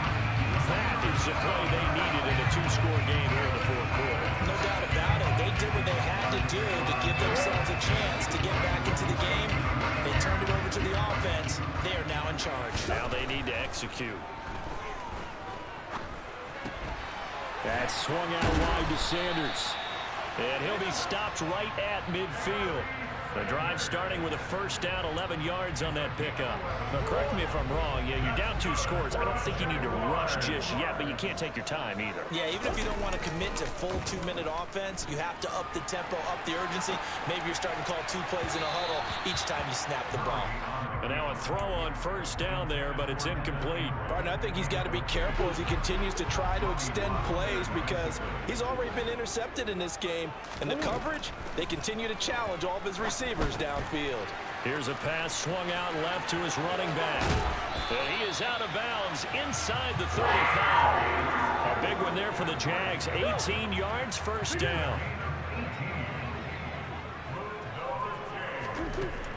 That is the play they needed in a two-score game here in the fourth quarter. No doubt about it. They did what they had to do to give themselves a chance to get back into the game. They turned it over to the offense. They are now in charge. Now they need to execute. That's swung out wide to Sanders. And he'll be stopped right at midfield. The drive starting with a first down, 11 yards on that pickup. Now, correct me if I'm wrong. Yeah, you're down 2 scores. I don't think you need to rush just yet, but you can't take your time either. Yeah, even if you don't want to commit to full 2-minute offense, you have to up the tempo, up the urgency. Maybe you're starting to call 2 plays in a huddle each time you snap the ball. And now a throw on first down there, but it's incomplete. Partner, I think he's got to be careful as he continues to try to extend plays because he's already been intercepted in this game. And the coverage, they continue to challenge all of his receivers downfield. Here's a pass swung out left to his running back. And he is out of bounds inside the 35. A big one there for the Jags. 18 yards, first down.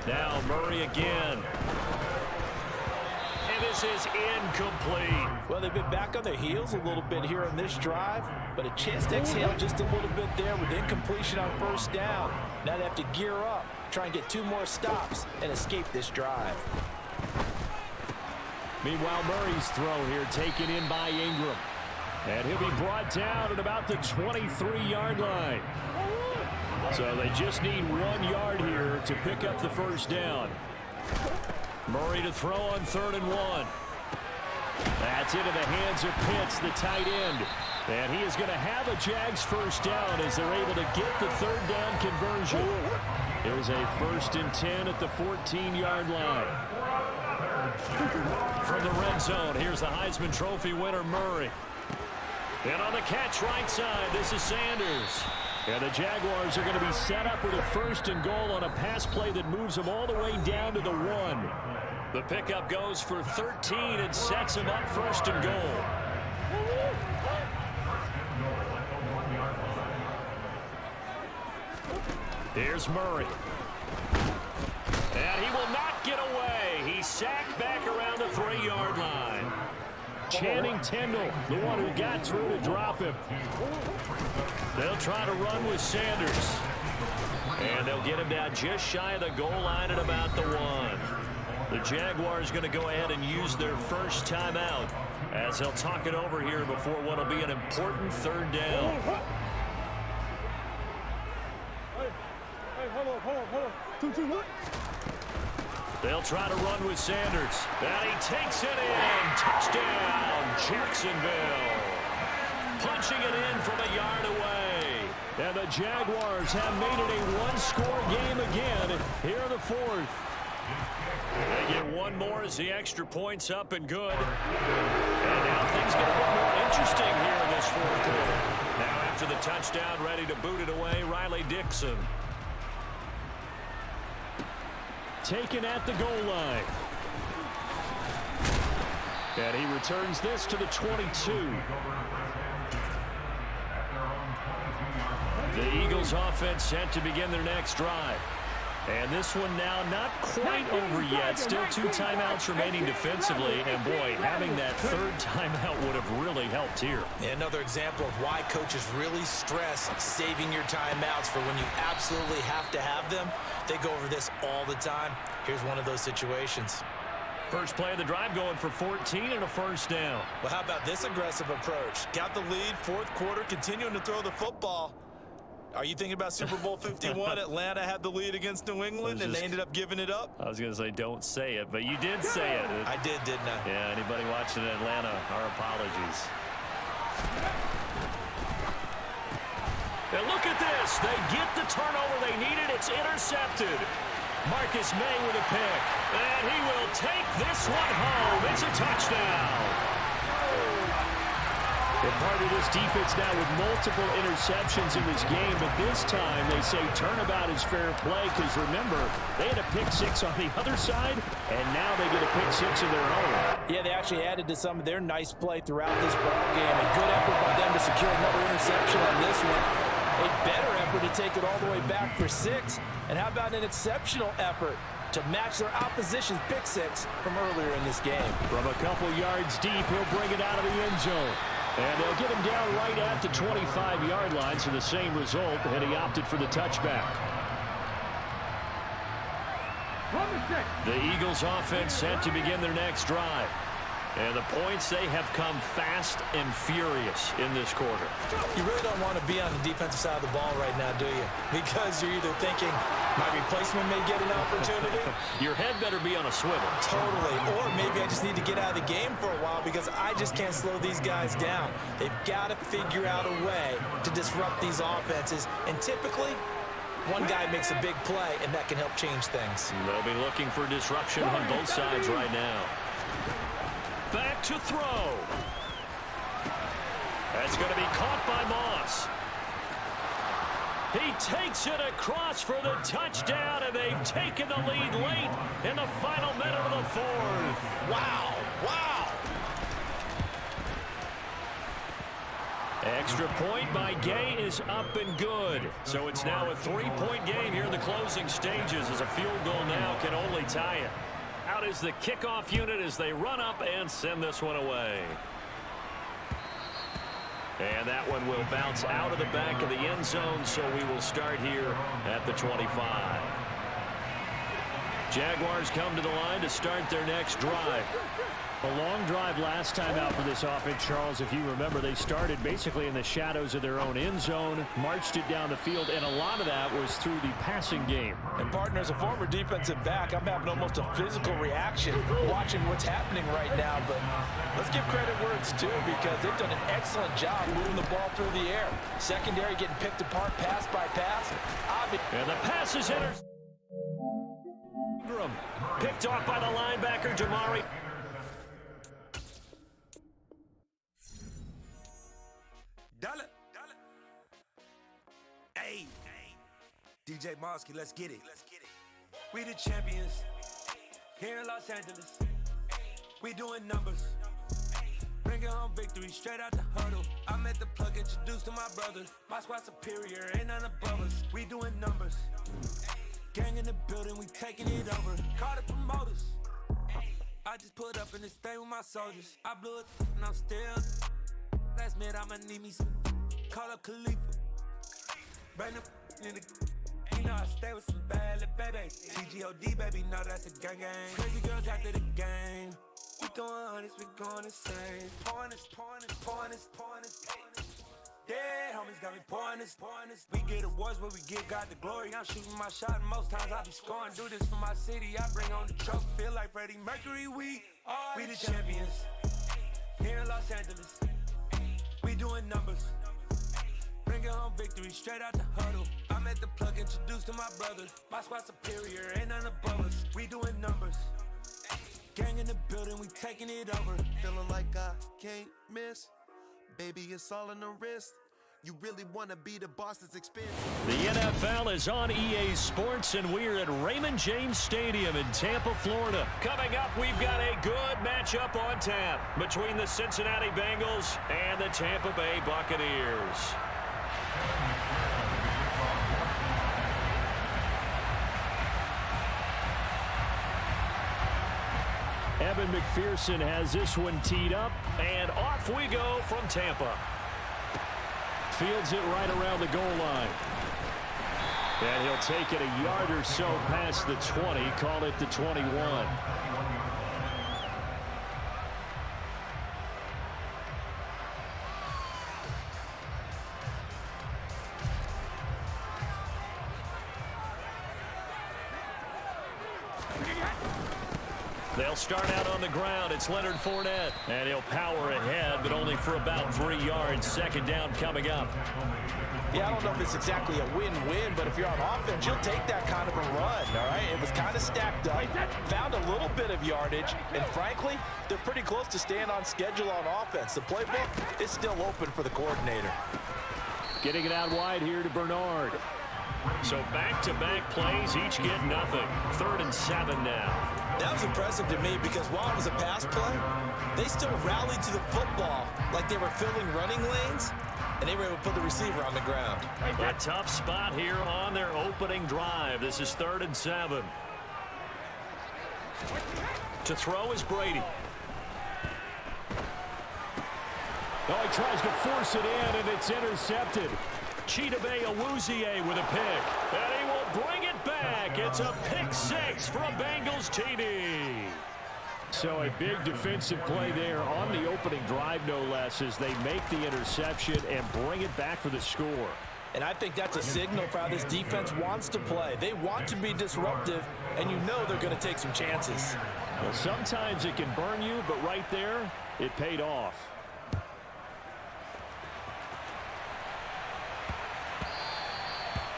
Now Murray again. And this is incomplete. Well, they've been back on their heels a little bit here on this drive, but a chance to exhale just a little bit there with incompletion on first down. Now they have to gear up, try and get 2 more stops and escape this drive. Meanwhile, Murray's throw here taken in by Ingram. And he'll be brought down at about the 23-yard line. So they just need 1 yard here to pick up the first down. Murray to throw on 3rd and 1. That's into the hands of Pitts, the tight end. And he is going to have a Jags first down as they're able to get the 3rd down conversion. There's a 1st and 10 at the 14-yard line. From the red zone, here's the Heisman Trophy winner, Murray. And on the catch right side, this is Sanders. And the Jaguars are going to be set up with a 1st and goal on a pass play that moves them all the way down to the 1. The pickup goes for 13 and sets him up 1st and goal. Here's Murray. And he will not get away. He's sacked back around the 3-yard line. Channing Tindall, the one who got through to drop him. They'll try to run with Sanders. And they'll get him down just shy of the goal line at about the 1. The Jaguars going to go ahead and use their first timeout as they'll talk it over here before what will be an important 3rd down. Hold on. 2, 1. They'll try to run with Sanders. And he takes it in. Touchdown, Jacksonville. Punching it in from a yard away. And the Jaguars have made it a 1-score game again here in the 4th. They get 1 more as the extra point's up and good. And now things get a bit more interesting here in this 4th quarter. Now after the touchdown, ready to boot it away, Riley Dixon. Taken at the goal line. And he returns this to the 22. The Eagles offense set to begin their next drive. And this one now not quite over yet. Still 2 timeouts remaining defensively. And boy, having that 3rd timeout would have really helped here. Another example of why coaches really stress saving your timeouts for when you absolutely have to have them. They go over this all the time. Here's one of those situations. First play of the drive going for 14 and a 1st down. Well, how about this aggressive approach? Got the lead, 4th quarter, continuing to throw the football. Are you thinking about Super Bowl 51? Atlanta had the lead against New England, and they ended up giving it up? I was going to say, don't say it, but you did say it. I did, didn't I? Yeah, anybody watching Atlanta, our apologies. And look at this. They get the turnover they needed. It's intercepted. Marcus May with a pick. And he will take this one home. It's a touchdown. They're part of this defense now with multiple interceptions in this game, but this time they say turnabout is fair play because, remember, they had a pick 6 on the other side, and now they get a pick 6 of their own. Yeah, they actually added to some of their nice play throughout this ball game. A good effort by them to secure another interception on this one. A better effort to take it all the way back for 6. And how about an exceptional effort to match their opposition's pick 6 from earlier in this game? From a couple yards deep, he'll bring it out of the end zone. And they'll get him down right at the 25-yard line, so the same result, and he opted for the touchback. The Eagles offense set to begin their next drive. And the points, they have come fast and furious in this quarter. You really don't want to be on the defensive side of the ball right now, do you? Because you're either thinking, my replacement may get an opportunity. Your head better be on a swivel. Totally. Or maybe I just need to get out of the game for a while because I just can't slow these guys down. They've got to figure out a way to disrupt these offenses. And typically, one guy makes a big play, and that can help change things. They'll be looking for disruption on both sides right now. Back to throw. That's going to be caught by Moss. He takes it across for the touchdown, and they've taken the lead late in the final minute of the 4th. Wow. Wow. Extra point by Gay is up and good. So it's now a 3-point game here in the closing stages as a field goal now can only tie it. Out is the kickoff unit as they run up and send this one away. And that one will bounce out of the back of the end zone, so we will start here at the 25. Jaguars come to the line to start their next drive. A long drive last time out for this offense, Charles. If you remember, they started basically in the shadows of their own end zone, marched it down the field, and a lot of that was through the passing game. And, partner, as a former defensive back, I'm having almost a physical reaction watching what's happening right now. But let's give credit where it's due because they've done an excellent job moving the ball through the air. Secondary getting picked apart pass by pass. And the pass is intercepted. Picked off by the linebacker, Jamari. Dollar. Hey, DJ Mosky, let's get it. We the champions here in Los Angeles. We doing numbers. Bringing home victory straight out the huddle. I met the plug, introduced to my brothers. My squad superior, ain't none above us. We doing numbers. Gang in the building, we taking it over. Call the promoters. I just put up in this thing with my soldiers. I blew it and I'm still. Last minute, I'ma need me some. Call up Khalifa. Bring them in the. You know I stay with some bad little babies. TGOD, baby, know that's a gang gang. Crazy girls after the game. We going honest, we going insane. Pouring this. Yeah, homies got me pouring this. We get awards where we give God the glory. I'm shooting my shot and most times I be scoring. Do this for my city, I bring on the trophy. Feel like Freddie Mercury, we the champions here in Los Angeles. We doing numbers. Bringing home victory straight out the huddle. I'm at the plug, introduced to my brothers. My squad superior, ain't none above us. We doing numbers. Gang in the building, we taking it over. Feeling like I can't miss. Baby, it's all in the wrist. You really want to be the boss, it's expensive. The NFL is on EA Sports, and we're at Raymond James Stadium in Tampa, Florida. Coming up, we've got a good matchup on tap between the Cincinnati Bengals and the Tampa Bay Buccaneers. Evan McPherson has this one teed up, and off we go from Tampa. Fields it right around the goal line. And he'll take it a yard or so past the 20, call it the 21. They'll start out on the ground. It's Leonard Fournette. And he'll power ahead, but only for about 3 yards. Second down coming up. Yeah, I don't know if it's exactly a win-win, but if you're on offense, you'll take that kind of a run, all right? It was kind of stacked up, found a little bit of yardage, and frankly, they're pretty close to staying on schedule on offense. The playbook is still open for the coordinator. Getting it out wide here to Bernard. So back-to-back plays, each get nothing. 3rd and 7 now. That was impressive to me because while it was a pass play, they still rallied to the football like they were filling running lanes. and they were able to put the receiver on the ground. A tough spot here on their opening drive. This is 3rd and 7. To throw is Brady. Oh, he tries to force it in, and it's intercepted. Chidobe Awuzie with a pick. And he will bring it back. It's a pick 6 from Bengals TD. So a big defensive play there on the opening drive, no less, as they make the interception and bring it back for the score. And I think that's a signal for how this defense wants to play. They want to be disruptive, and you know they're going to take some chances. Well, sometimes it can burn you, but right there, it paid off.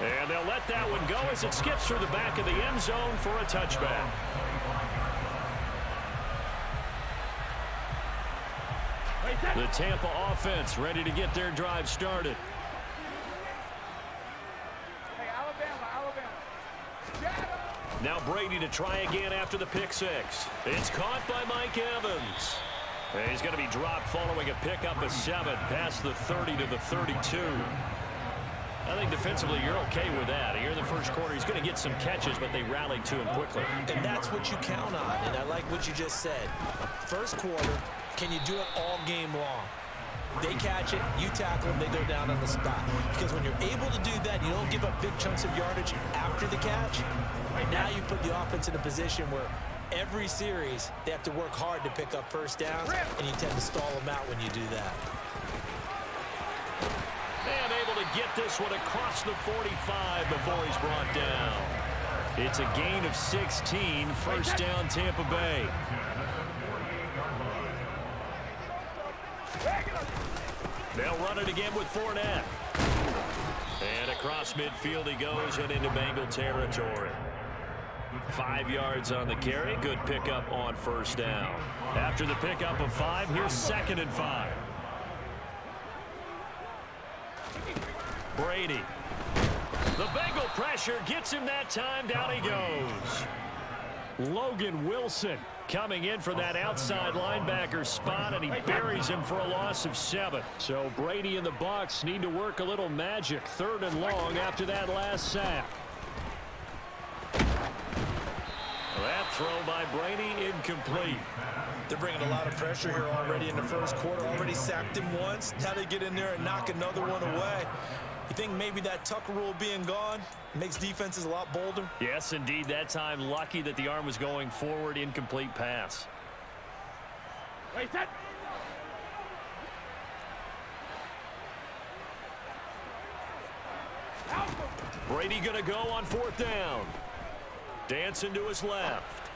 And they'll let that one go as it skips through the back of the end zone for a touchback. The Tampa offense ready to get their drive started. Hey, Alabama. Now Brady to try again after the pick 6. It's caught by Mike Evans. And he's going to be dropped following a pickup of 7 past the 30 to the 32. I think defensively you're okay with that. Here in the first quarter, he's going to get some catches, but they rallied to him quickly. And that's what you count on, and I like what you just said. First quarter, can you do it all game long? They catch it, you tackle them, they go down on the spot. Because when you're able to do that, you don't give up big chunks of yardage after the catch. Now you put the offense in a position where every series they have to work hard to pick up first downs, and you tend to stall them out when you do that. And able to get this one across the 45 before he's brought down. It's a gain of 16, first down Tampa Bay. They'll run it again with Fournette. And across midfield he goes and into Bengal territory. 5 yards on the carry. Good pickup on first down. After the pickup of 5, here's 2nd and 5. Brady. The Bengal pressure gets him that time. Down he goes. Logan Wilson coming in for that outside linebacker spot, and he buries him for a loss of 7. So Brady and the Bucs need to work a little magic. 3rd and long after that last sack. That throw by Brady incomplete. They're bringing a lot of pressure here already in the first quarter. Already sacked him once. Now they get in there and knock another one away. You think maybe that Tucker rule being gone makes defenses a lot bolder? Yes, indeed. That time, lucky that the arm was going forward. Incomplete pass. Wait, set. Brady going to go on 4th down. Dancing to his left.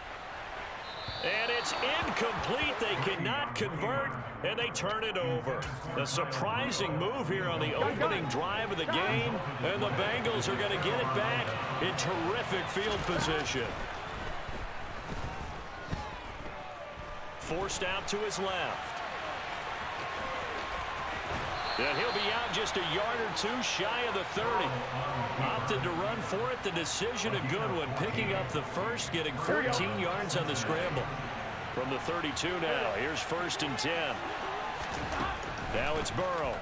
And it's incomplete. They cannot convert, and they turn it over. A surprising move here on the opening drive of the game, and the Bengals are going to get it back in terrific field position. Forced out to his left. And he'll be out just a yard or 2 shy of the 30. Opted to run for it. The decision a good one. Picking up the first, getting 14 yards on the scramble. From the 32 now. Here's 1st and 10. Now it's Burrow.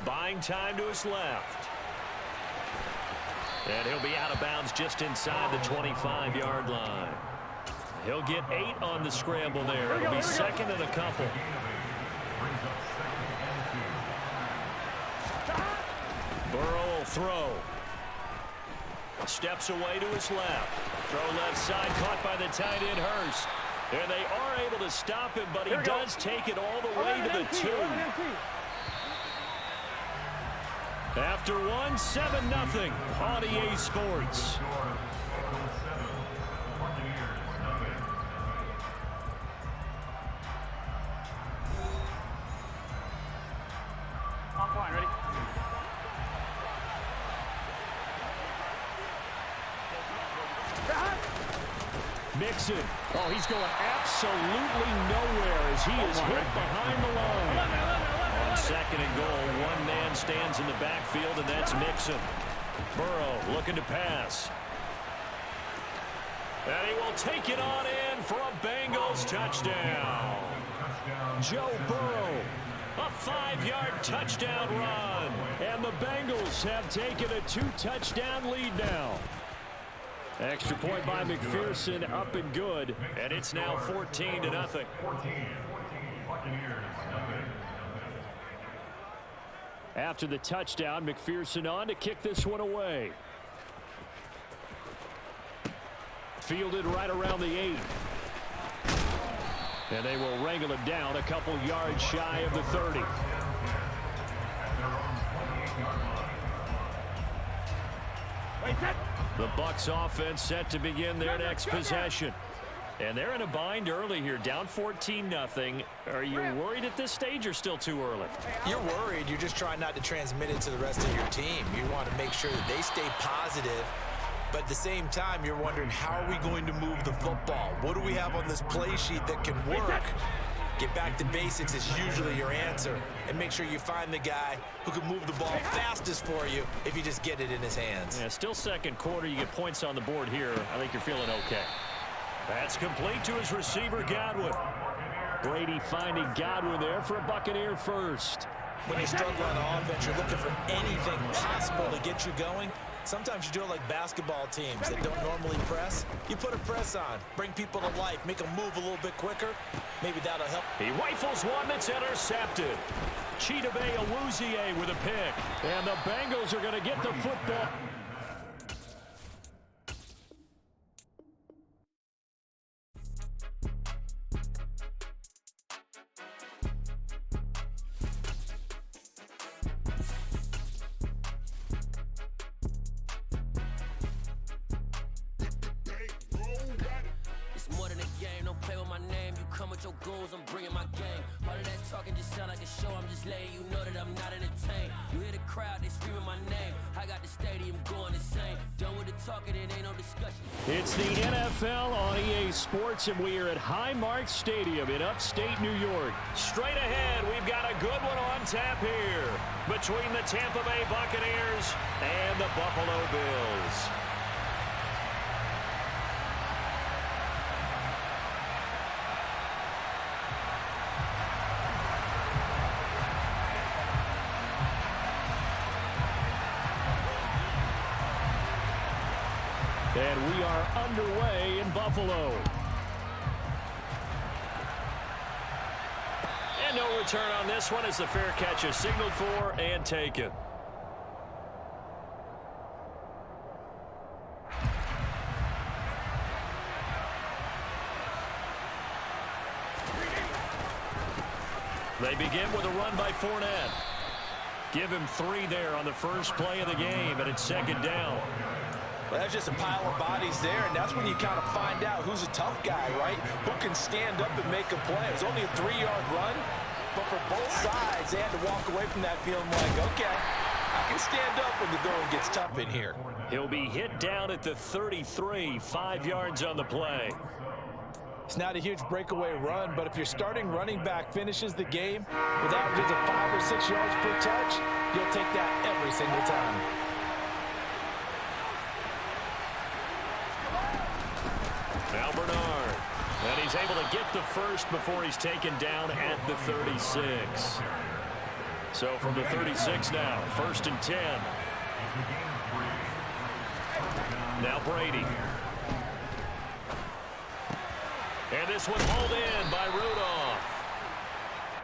Buying time to his left. And he'll be out of bounds just inside the 25-yard line. He'll get 8 on the scramble there. It'll be 2nd and a couple. Burrow will throw. Steps away to his left. Throw left side, caught by the tight end Hurst. And they are able to stop him, but he does take it all the way to the 2. After 1, 7-0 on EA Sports. On point, ready? Mixon. Oh, he's going absolutely nowhere as he is hit behind the line. On 2nd and goal, one man stands in the backfield, and that's Mixon. Burrow looking to pass. And he will take it on in for a Bengals touchdown. Joe Burrow, a 5-yard touchdown run. And the Bengals have taken a 2-touchdown lead now. Extra point by McPherson, up and good. And it's now 14-0. After the touchdown, McPherson on to kick this one away. Fielded right around the 8. And they will wrangle it down a couple yards shy of the 30. The Bucs offense set to begin their next possession. And they're in a bind early here, down 14-0. Are you worried at this stage or still too early? You're worried. You're just trying not to transmit it to the rest of your team. You want to make sure that they stay positive. But at the same time, you're wondering, how are we going to move the football? What do we have on this play sheet that can work? Get back to basics is usually your answer. And make sure you find the guy who can move the ball fastest for you if you just get it in his hands. Yeah, still second quarter. You get points on the board here. I think you're feeling okay. That's complete to his receiver, Godwin. Brady finding Godwin there for a Buccaneer first. When you struggle on offense, you're looking for anything possible to get you going. Sometimes you do it like basketball teams that don't normally press. You put a press on, bring people to life, make them move a little bit quicker. Maybe that'll help. He rifles one that's intercepted. Chidobe Awuzie with a pick. And the Bengals are going to get the football. Your goals, I'm bringing my game. All of that talking just sound like a show. I'm just letting you know that I'm not entertained. You hear the crowd, they screaming my name. I got the stadium going insane. Done with the talking, it ain't no discussion. It's the NFL on EA Sports, and we are at Highmark Stadium in upstate New York. Straight ahead, we've got a good one on tap here between the Tampa Bay Buccaneers and the Buffalo Bills. And we are underway in Buffalo. And no return on this one as the fair catch is signaled for and taken. They begin with a run by Fournette. Give him 3 there on the first play of the game, and it's second down. Well, that's just a pile of bodies there, and that's when you kind of find out who's a tough guy, right? Who can stand up and make a play. It was only a 3-yard run, but for both sides, they had to walk away from that feeling like, okay, I can stand up when the going gets tough in here. He'll be hit down at the 33, 5 yards on the play. It's not a huge breakaway run, but if your starting running back finishes the game with averages of 5 or 6 yards per touch, you'll take that every single time. Now Bernard, and he's able to get the first before he's taken down at the 36. So from the 36 now, 1st and 10. Now Brady. And this one hauled in by Rudolph.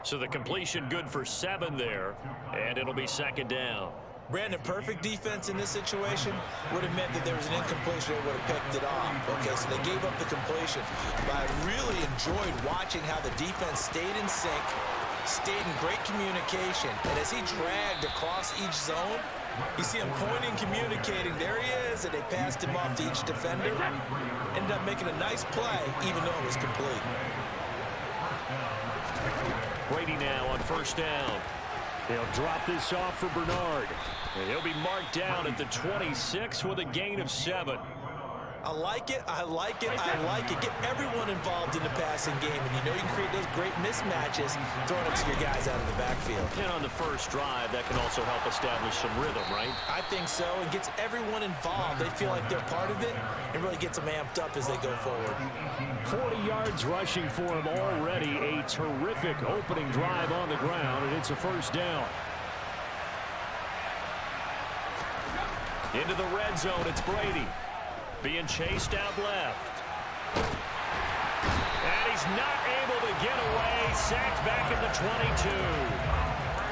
So the completion good for 7 there, and it'll be second down. Brandon, perfect defense in this situation would have meant that there was an incompletion that would have picked it off. Okay, so they gave up the completion. But I really enjoyed watching how the defense stayed in sync, stayed in great communication. And as he dragged across each zone, you see him pointing, communicating. There he is, and they passed him off to each defender. Ended up making a nice play, even though it was complete. Brady now on 1st down. They'll drop this off for Bernard. And he'll be marked down at the 26 with a gain of 7. I like it, I like it, I like it. Get everyone involved in the passing game, and you know you can create those great mismatches throwing it to your guys out of the backfield. And on the first drive, that can also help establish some rhythm, right? I think so. It gets everyone involved. They feel like they're part of it, and really gets them amped up as they go forward. 40 yards rushing for him already. A terrific opening drive on the ground, and it's a first down. Into the red zone, it's Brady. Being chased out left. And he's not able to get away. Sacked back at the 22.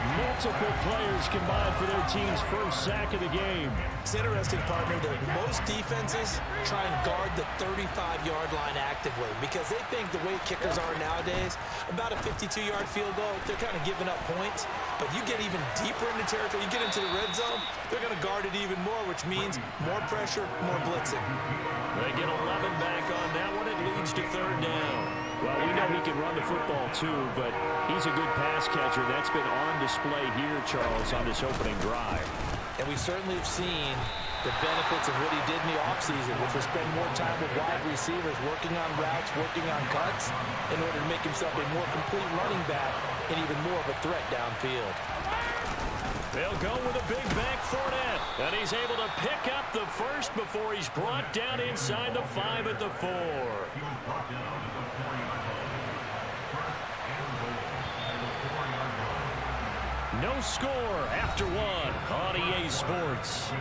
Multiple players combined for their team's first sack of the game. It's interesting, partner, that most defenses try and guard the 35-yard line actively because they think the way kickers are nowadays, about a 52-yard field goal, they're kind of giving up points. But you get even deeper into territory, you get into the red zone, they're going to guard it even more, which means more pressure, more blitzing. They get 11 back on that one. It leads to third down. Well, we know he can run the football too, but he's a good pass catcher. That's been on display here, Charles, on this opening drive. And we certainly have seen the benefits of what he did in the offseason, which was spend more time with wide receivers, working on routes, working on cuts, in order to make himself a more complete running back and even more of a threat downfield. They'll go with a big back Fournette, and he's able to pick up the first before he's brought down inside the 5 at the 4. No score after one on EA Sports.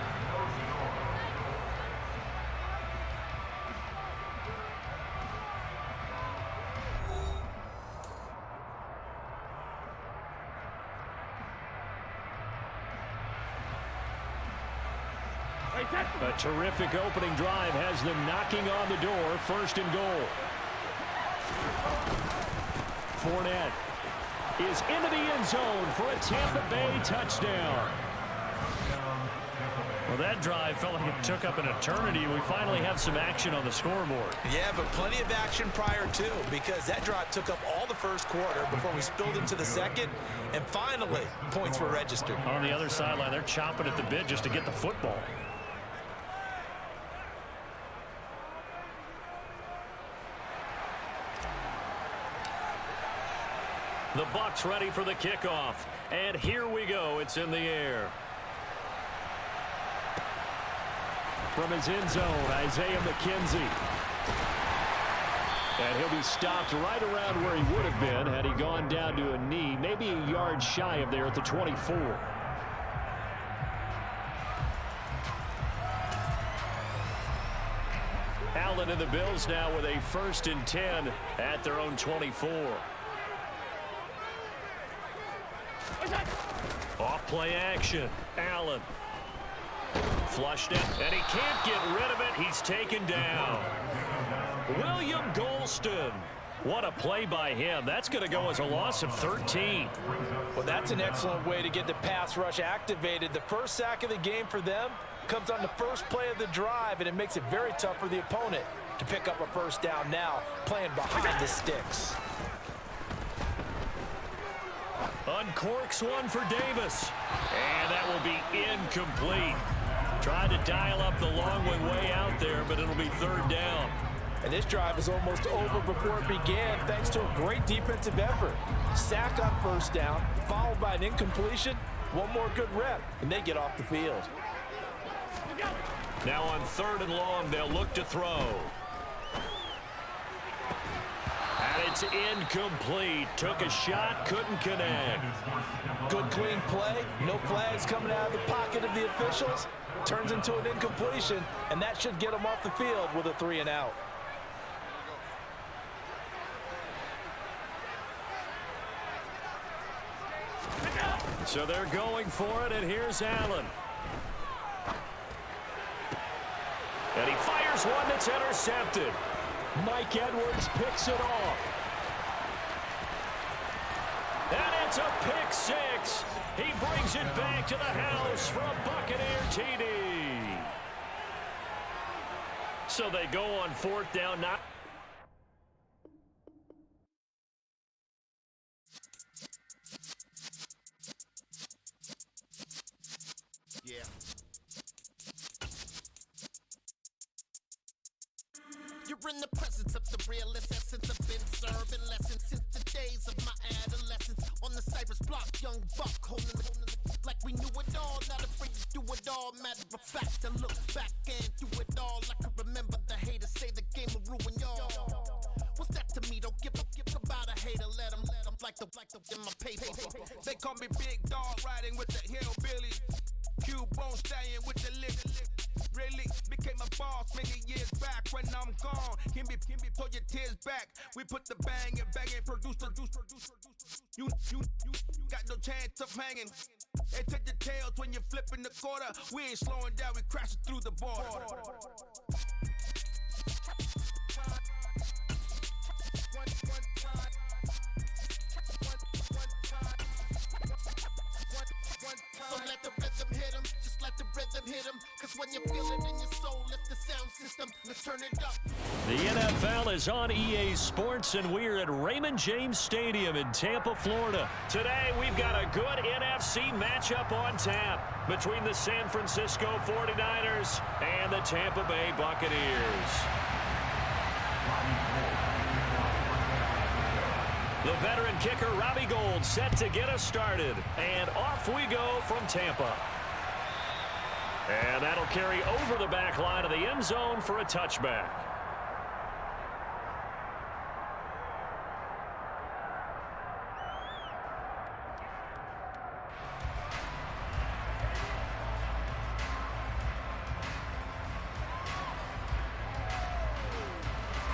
A terrific opening drive has them knocking on the door. First and goal. Fournette is into the end zone for a Tampa Bay touchdown. Well, that drive felt like it took up an eternity. We finally have some action on the scoreboard. Yeah, but plenty of action prior to, because that drive took up all the first quarter before we spilled into the second, and finally, points were registered. On the other sideline, they're chomping at the bit just to get the football. The Bucs ready for the kickoff. And here we go. It's in the air. From his end zone, Isaiah McKenzie. And he'll be stopped right around where he would have been had he gone down to a knee, maybe a yard shy of there at the 24. Allen and the Bills now with a 1st and 10 at their own 24. Off play action. Allen. Flushed it, and he can't get rid of it. He's taken down. William Golston. What a play by him. That's going to go as a loss of 13. Well, that's an excellent way to get the pass rush activated. The first sack of the game for them comes on the first play of the drive, and it makes it very tough for the opponent to pick up a first down now, playing behind the sticks. Uncorks one for Davis. And that will be incomplete. Tried to dial up the long one way out there, but it'll be third down. And this drive is almost over before it began, thanks to a great defensive effort. Sack on first down, followed by an incompletion. One more good rep, and they get off the field. Now on 3rd and long, they'll look to throw. And it's incomplete. Took a shot, couldn't connect. Good clean play. No flags coming out of the pocket of the officials. Turns into an incompletion, and that should get them off the field with a 3 and out. So they're going for it, and here's Allen. And he fires one that's intercepted. Mike Edwards picks it off. And it's a pick 6. He brings it back to the house for a Buccaneer TD. So they go on 4th down. Not Yeah. in the presence of the realest essence. I've been serving lessons since the days of my adolescence. On the Cypress block, young buck holding the like we knew it all. Not afraid to do it all. Matter of fact, I look back and do it all. I can remember the haters say the game will ruin y'all. What's that to me? Don't give about a hater. Let them like the in my paper. They call me Big Dog, riding with the hillbillies. Q-Bone staying with the lick. Really became a boss many years back. When I'm gone, can be pull your tears back. We put the bang and produce. You got no chance of hanging. They take your tails when you're flipping the quarter. We ain't slowing down, we crashing through the border. So let the rhythm hit 'em, just let the rhythm hit 'em. Cause when you feel it in your soul, lift the sound system, let's turn it up. The NFL is on EA Sports, and we're at Raymond James Stadium in Tampa, Florida. Today, we've got a good NFC matchup on tap between the San Francisco 49ers and the Tampa Bay Buccaneers. The veteran kicker, Robbie Gould, set to get us started. And off we go from Tampa. And that'll carry over the back line of the end zone for a touchback.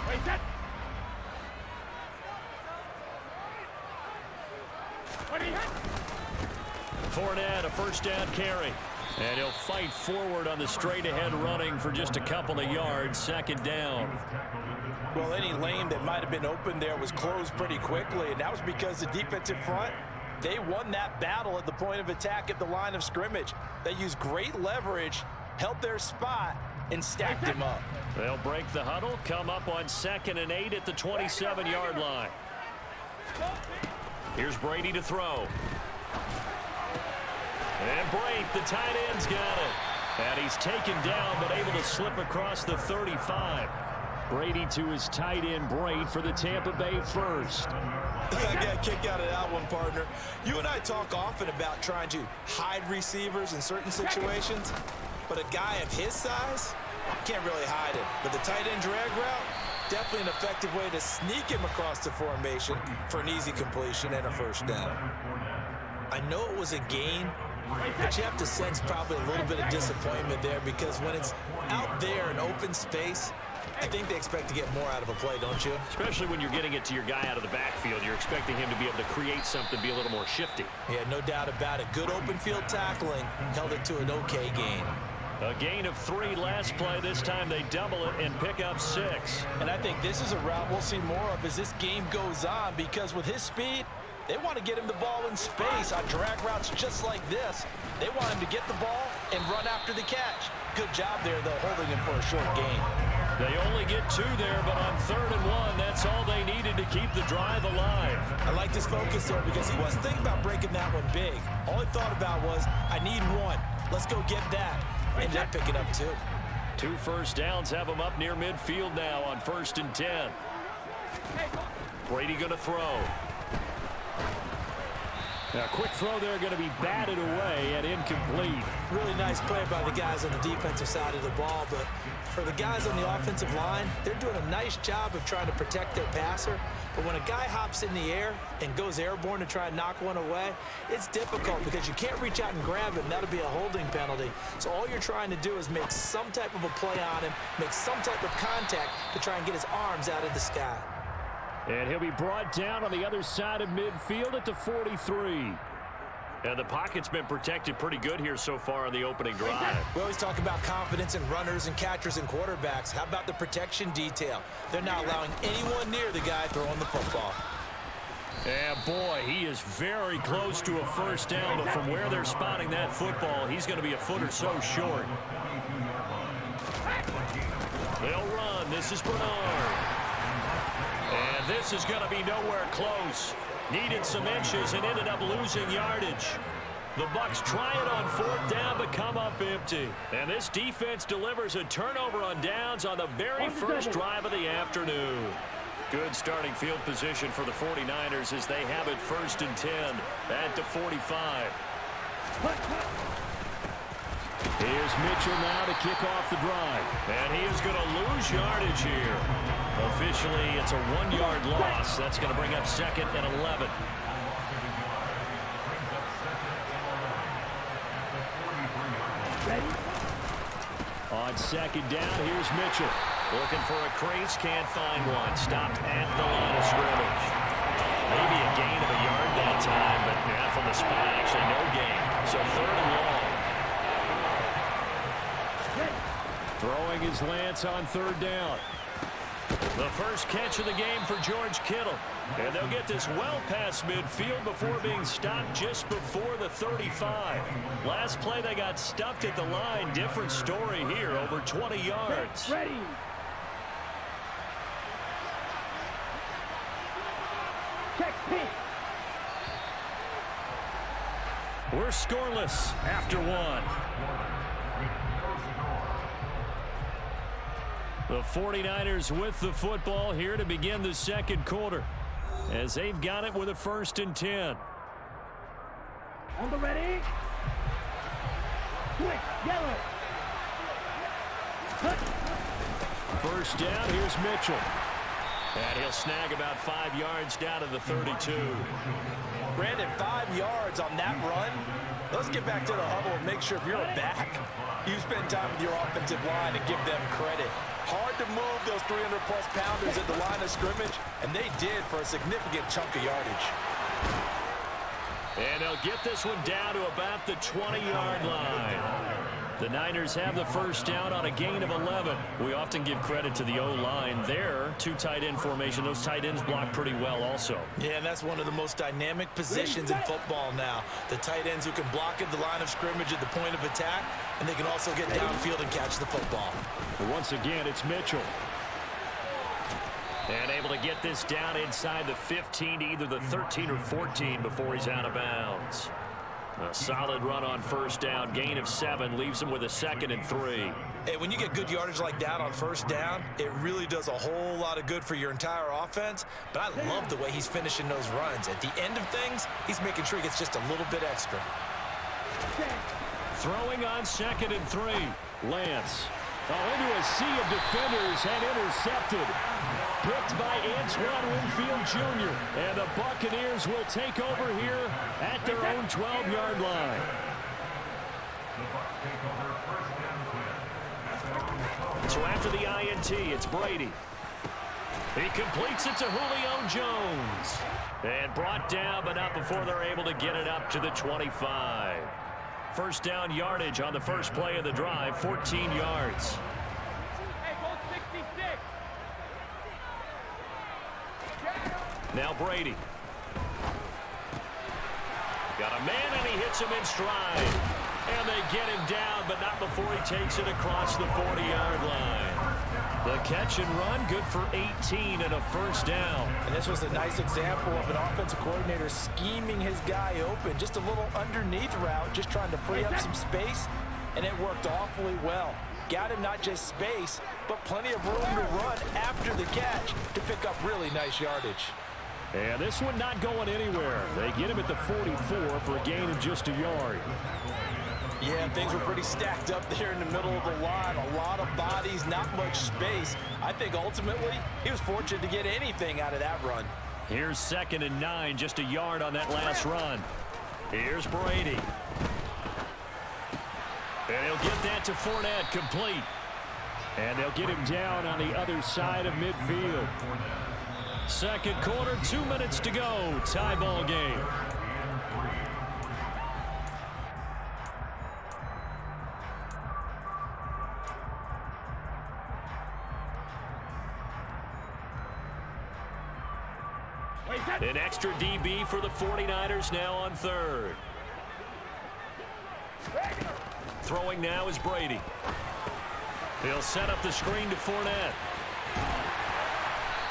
Wait, that. Fournette, a first down carry. And he'll fight forward on the straight-ahead running for just a couple of yards, second down. Well, any lane that might have been open there was closed pretty quickly, and that was because the defensive front, they won that battle at the point of attack at the line of scrimmage. They used great leverage, held their spot, and stacked him up. They'll break the huddle, come up on 2nd and 8 at the 27-yard line. Here's Brady to throw. And Brady, the tight end's got it. And he's taken down, but able to slip across the 35. Brady to his tight end, Brady, for the Tampa Bay first. I got a kick out of that one, partner. You and I talk often about trying to hide receivers in certain situations, but a guy of his size can't really hide it. But the tight end drag route, definitely an effective way to sneak him across the formation for an easy completion and a first down. I know it was a gain, but you have to sense probably a little bit of disappointment there, because when it's out there in open space, I think they expect to get more out of a play, don't you? Especially when you're getting it to your guy out of the backfield. You're expecting him to be able to create something, be a little more shifty. Yeah, no doubt about it. Good open field tackling held it to an okay gain. A gain of 3 last play. This time they double it and pick up 6. And I think this is a route we'll see more of as this game goes on, because with his speed, they want to get him the ball in space on drag routes just like this. They want him to get the ball and run after the catch. Good job there, though, holding him for a short gain. They only get 2 there, but on 3rd and 1, that's all they needed to keep the drive alive. I like his focus there, because he wasn't thinking about breaking that one big. All he thought about was, I need 1. Let's go get that. Ended up picking up 2. 2 first downs have him up near midfield now on 1st and 10. Brady going to throw. Now, quick throw there, going to be batted away and incomplete. Really nice play by the guys on the defensive side of the ball, but for the guys on the offensive line, they're doing a nice job of trying to protect their passer. But when a guy hops in the air and goes airborne to try and knock one away, it's difficult because you can't reach out and grab it, and that'll be a holding penalty. So all you're trying to do is make some type of a play on him, make some type of contact to try and get his arms out of the sky. And he'll be brought down on the other side of midfield at the 43. And the pocket's been protected pretty good here so far on the opening drive. We always talk about confidence in runners and catchers and quarterbacks. How about the protection detail? They're not allowing anyone near the guy throwing the football. And boy, he is very close to a first down, but from where they're spotting that football, he's going to be a foot or so short. They'll run. This is Bernard. And this is going to be nowhere close. Needed some inches and ended up losing yardage. The Bucs try it on 4th down, but come up empty. And this defense delivers a turnover on downs on the very first drive of the afternoon. Good starting field position for the 49ers as they have it 1st and 10 at the 45. Here's Mitchell now to kick off the drive. And he is going to lose yardage here. Officially, it's a 1-yard loss. That's going to bring up 2nd and 11. On 2nd down, here's Mitchell. Looking for a crease, can't find one. Stopped at the line of scrimmage. Maybe a gain of a yard that time, but yeah, from the spot, actually no gain. So 3rd and long. Throwing his Lance on 3rd down. The first catch of the game for George Kittle. And they'll get this well past midfield before being stopped just before the 35. Last play they got stuffed at the line. Different story here, over 20 yards. Ready. Check pitch. We're scoreless after 1. The 49ers with the football here to begin the 2nd quarter, as they've got it with a 1st and 10. On the ready. Quick, yellow. 1st down, here's Mitchell. And he'll snag about 5 yards down to the 32. Brandon, 5 yards on that run. Let's get back to the huddle and make sure if you're a back, you spend time with your offensive line and give them credit. Hard to move those 300-plus pounders at the line of scrimmage, and they did for a significant chunk of yardage. And they'll get this one down to about the 20-yard line. The Niners have the 1st down on a gain of 11. We often give credit to the O-line there. 2 tight end formation. Those tight ends block pretty well also. Yeah, and that's one of the most dynamic positions in football now. The tight ends who can block at the line of scrimmage at the point of attack, and they can also get downfield and catch the football. Once again, it's Mitchell. And able to get this down inside the 15 to either the 13 or 14 before he's out of bounds. A solid run on 1st down. Gain of 7 leaves him with a 2nd and 3. Hey, when you get good yardage like that on 1st down, it really does a whole lot of good for your entire offense. But I love the way he's finishing those runs. At the end of things, he's making sure he gets just a little bit extra. Throwing on 2nd and 3. Lance. Into a sea of defenders and intercepted. Picked by Antoine Winfield Jr. And the Buccaneers will take over here at their own 12-yard line. So after the INT, it's Brady. He completes it to Julio Jones. And brought down, but not before they're able to get it up to the 25. 1st down yardage on the first play of the drive, 14 yards. Hey, goal 66. Now Brady. Got a man, and he hits him in stride. And they get him down, but not before he takes it across the 40-yard line. The catch and run, good for 18 and a 1st down. And this was a nice example of an offensive coordinator scheming his guy open. Just a little underneath route, just trying to free up some space, and it worked awfully well. Got him not just space, but plenty of room to run after the catch to pick up really nice yardage. And this one not going anywhere. They get him at the 44 for a gain of just a yard. Yeah, things were pretty stacked up there in the middle of the line. A lot of bodies, not much space. I think ultimately he was fortunate to get anything out of that run. Here's 2nd and 9, just a yard on that last run. Here's Brady. And he'll get that to Fournette, complete. And they'll get him down on the other side of midfield. 2nd quarter, 2 minutes to go. Tie ball game. An extra DB for the 49ers now on 3rd. Throwing now is Brady. He'll set up the screen to Fournette.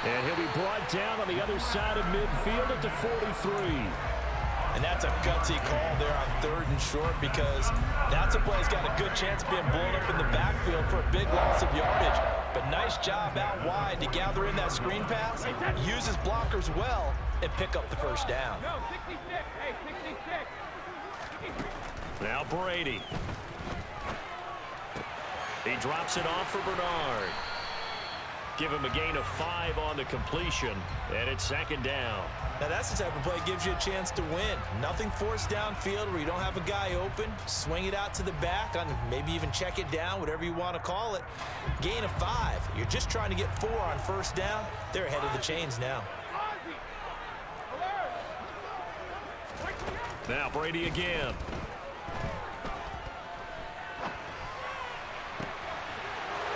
And he'll be brought down on the other side of midfield at the 43. And that's a gutsy call there on 3rd and short, because that's a play that's got a good chance of being blown up in the backfield for a big loss of yardage. But nice job out wide to gather in that screen pass, use his blockers well, and pick up the first down. No, 66. Hey, 66. Now Brady. He drops it off for Bernard. Give him a gain of 5 on the completion, and it's 2nd down. Now that's the type of play that gives you a chance to win. Nothing forced downfield where you don't have a guy open. Swing it out to the back, on maybe even check it down, whatever you want to call it. Gain of 5. You're just trying to get 4 on 1st down. They're ahead of the chains now. Now Brady again.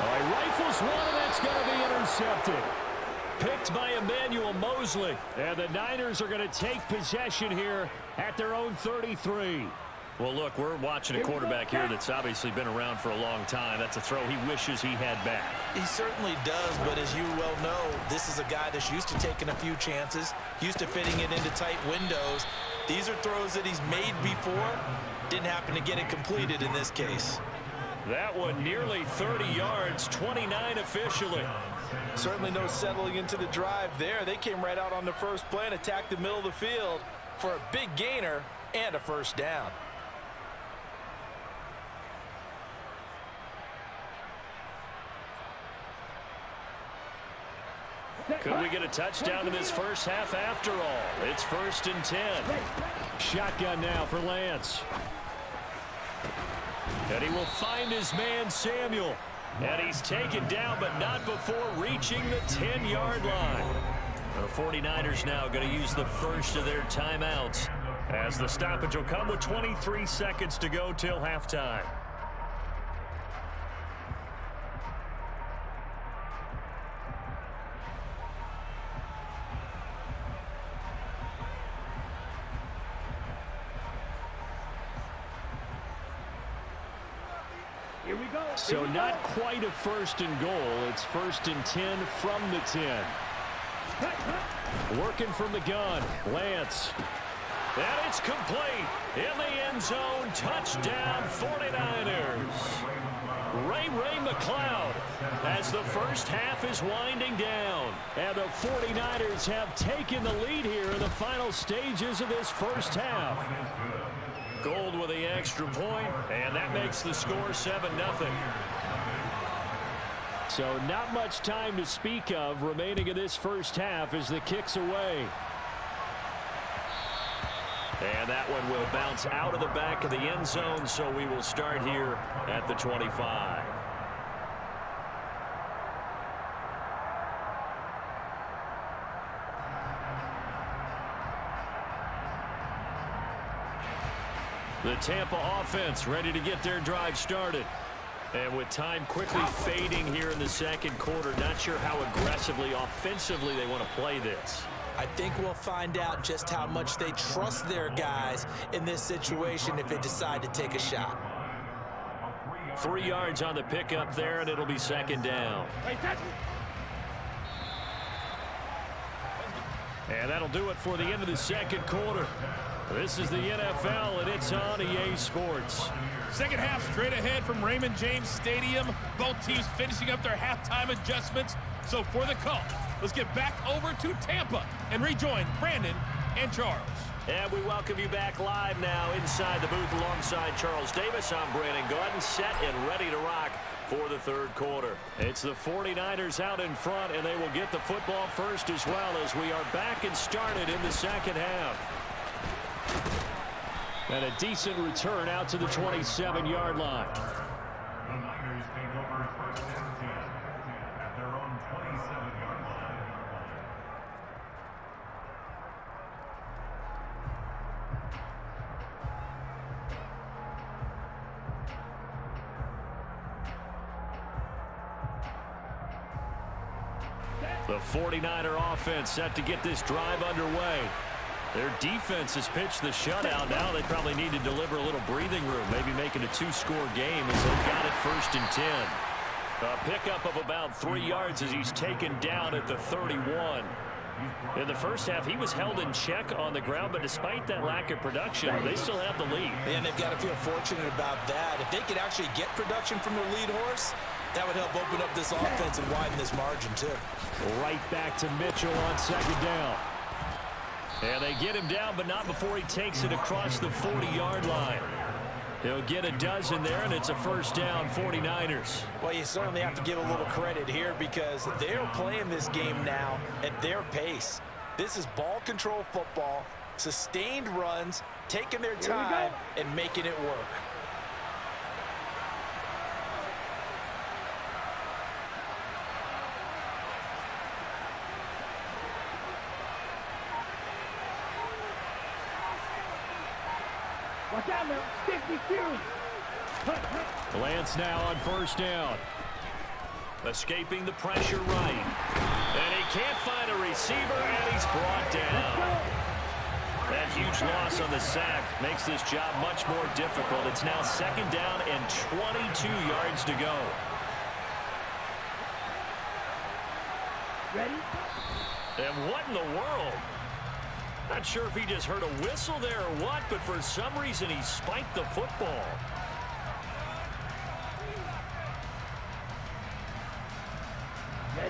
Oh, he rifles one, and that's going to be intercepted. Picked by Emmanuel Mosley. And the Niners are going to take possession here at their own 33. Well, look, we're watching a quarterback here that's obviously been around for a long time. That's a throw he wishes he had back. He certainly does, but as you well know, this is a guy that's used to taking a few chances, used to fitting it into tight windows. These are throws that he's made before. Didn't happen to get it completed in this case. That one nearly 30 yards, 29 officially. Certainly no settling into the drive there. They came right out on the first play and attacked the middle of the field for a big gainer and a 1st down. Could we get a touchdown in this first half after all? It's 1st and 10. Shotgun now for Lance. And he will find his man Samuel. And he's taken down, but not before reaching the 10-yard line. The 49ers now going to use the first of their timeouts, as the stoppage will come with 23 seconds to go till halftime. Here we go. So not quite a 1st and goal. It's 1st and 10 from the 10. Working from the gun, Lance. And it's complete. In the end zone, touchdown 49ers. Ray McLeod as the first half is winding down. And the 49ers have taken the lead here in the final stages of this first half. Gold with the extra point, and that makes the score 7-0. So not much time to speak of remaining in this first half as the kick's away. And that one will bounce out of the back of the end zone, so we will start here at the 25. The Tampa offense ready to get their drive started. And with time quickly fading here in the 2nd quarter, not sure how aggressively, offensively they want to play this. I think we'll find out just how much they trust their guys in this situation if they decide to take a shot. 3 yards on the pickup there, and it'll be 2nd down. And that'll do it for the end of the 2nd quarter. This is the NFL, and it's on EA Sports. Second half straight ahead from Raymond James Stadium. Both teams finishing up their halftime adjustments. So for the call, let's get back over to Tampa and rejoin Brandon and Charles. And we welcome you back live now inside the booth alongside Charles Davis. I'm Brandon Gordon, set and ready to rock for the 3rd quarter. It's the 49ers out in front, and they will get the football first as well as we are back and started in the 2nd half. And a decent return out to the 27-yard line. The Niners take over 1st and 10 at their own 27-yard line. The 49er offense set to get this drive underway. Their defense has pitched the shutout. Now they probably need to deliver a little breathing room, maybe make it a 2-score game as they've got it 1st and 10. A pickup of about 3 yards as he's taken down at the 31. In the first half, he was held in check on the ground, but despite that lack of production, they still have the lead. And they've got to feel fortunate about that. If they could actually get production from their lead horse, that would help open up this offense and widen this margin, too. Right back to Mitchell on second down. And they get him down, but not before he takes it across the 40-yard line. He'll get a dozen there, and it's a first down, 49ers. Well, you certainly have to give a little credit here because they're playing this game now at their pace. This is ball control football, sustained runs, taking their time, and making it work. Watch out now. 52. Lance now on first down. Escaping the pressure right. And he can't find a receiver, and he's brought down. That huge loss on the sack makes this job much more difficult. It's now second down and 22 yards to go. Ready? And what in the world? Not sure if he just heard a whistle there or what, but for some reason he spiked the football.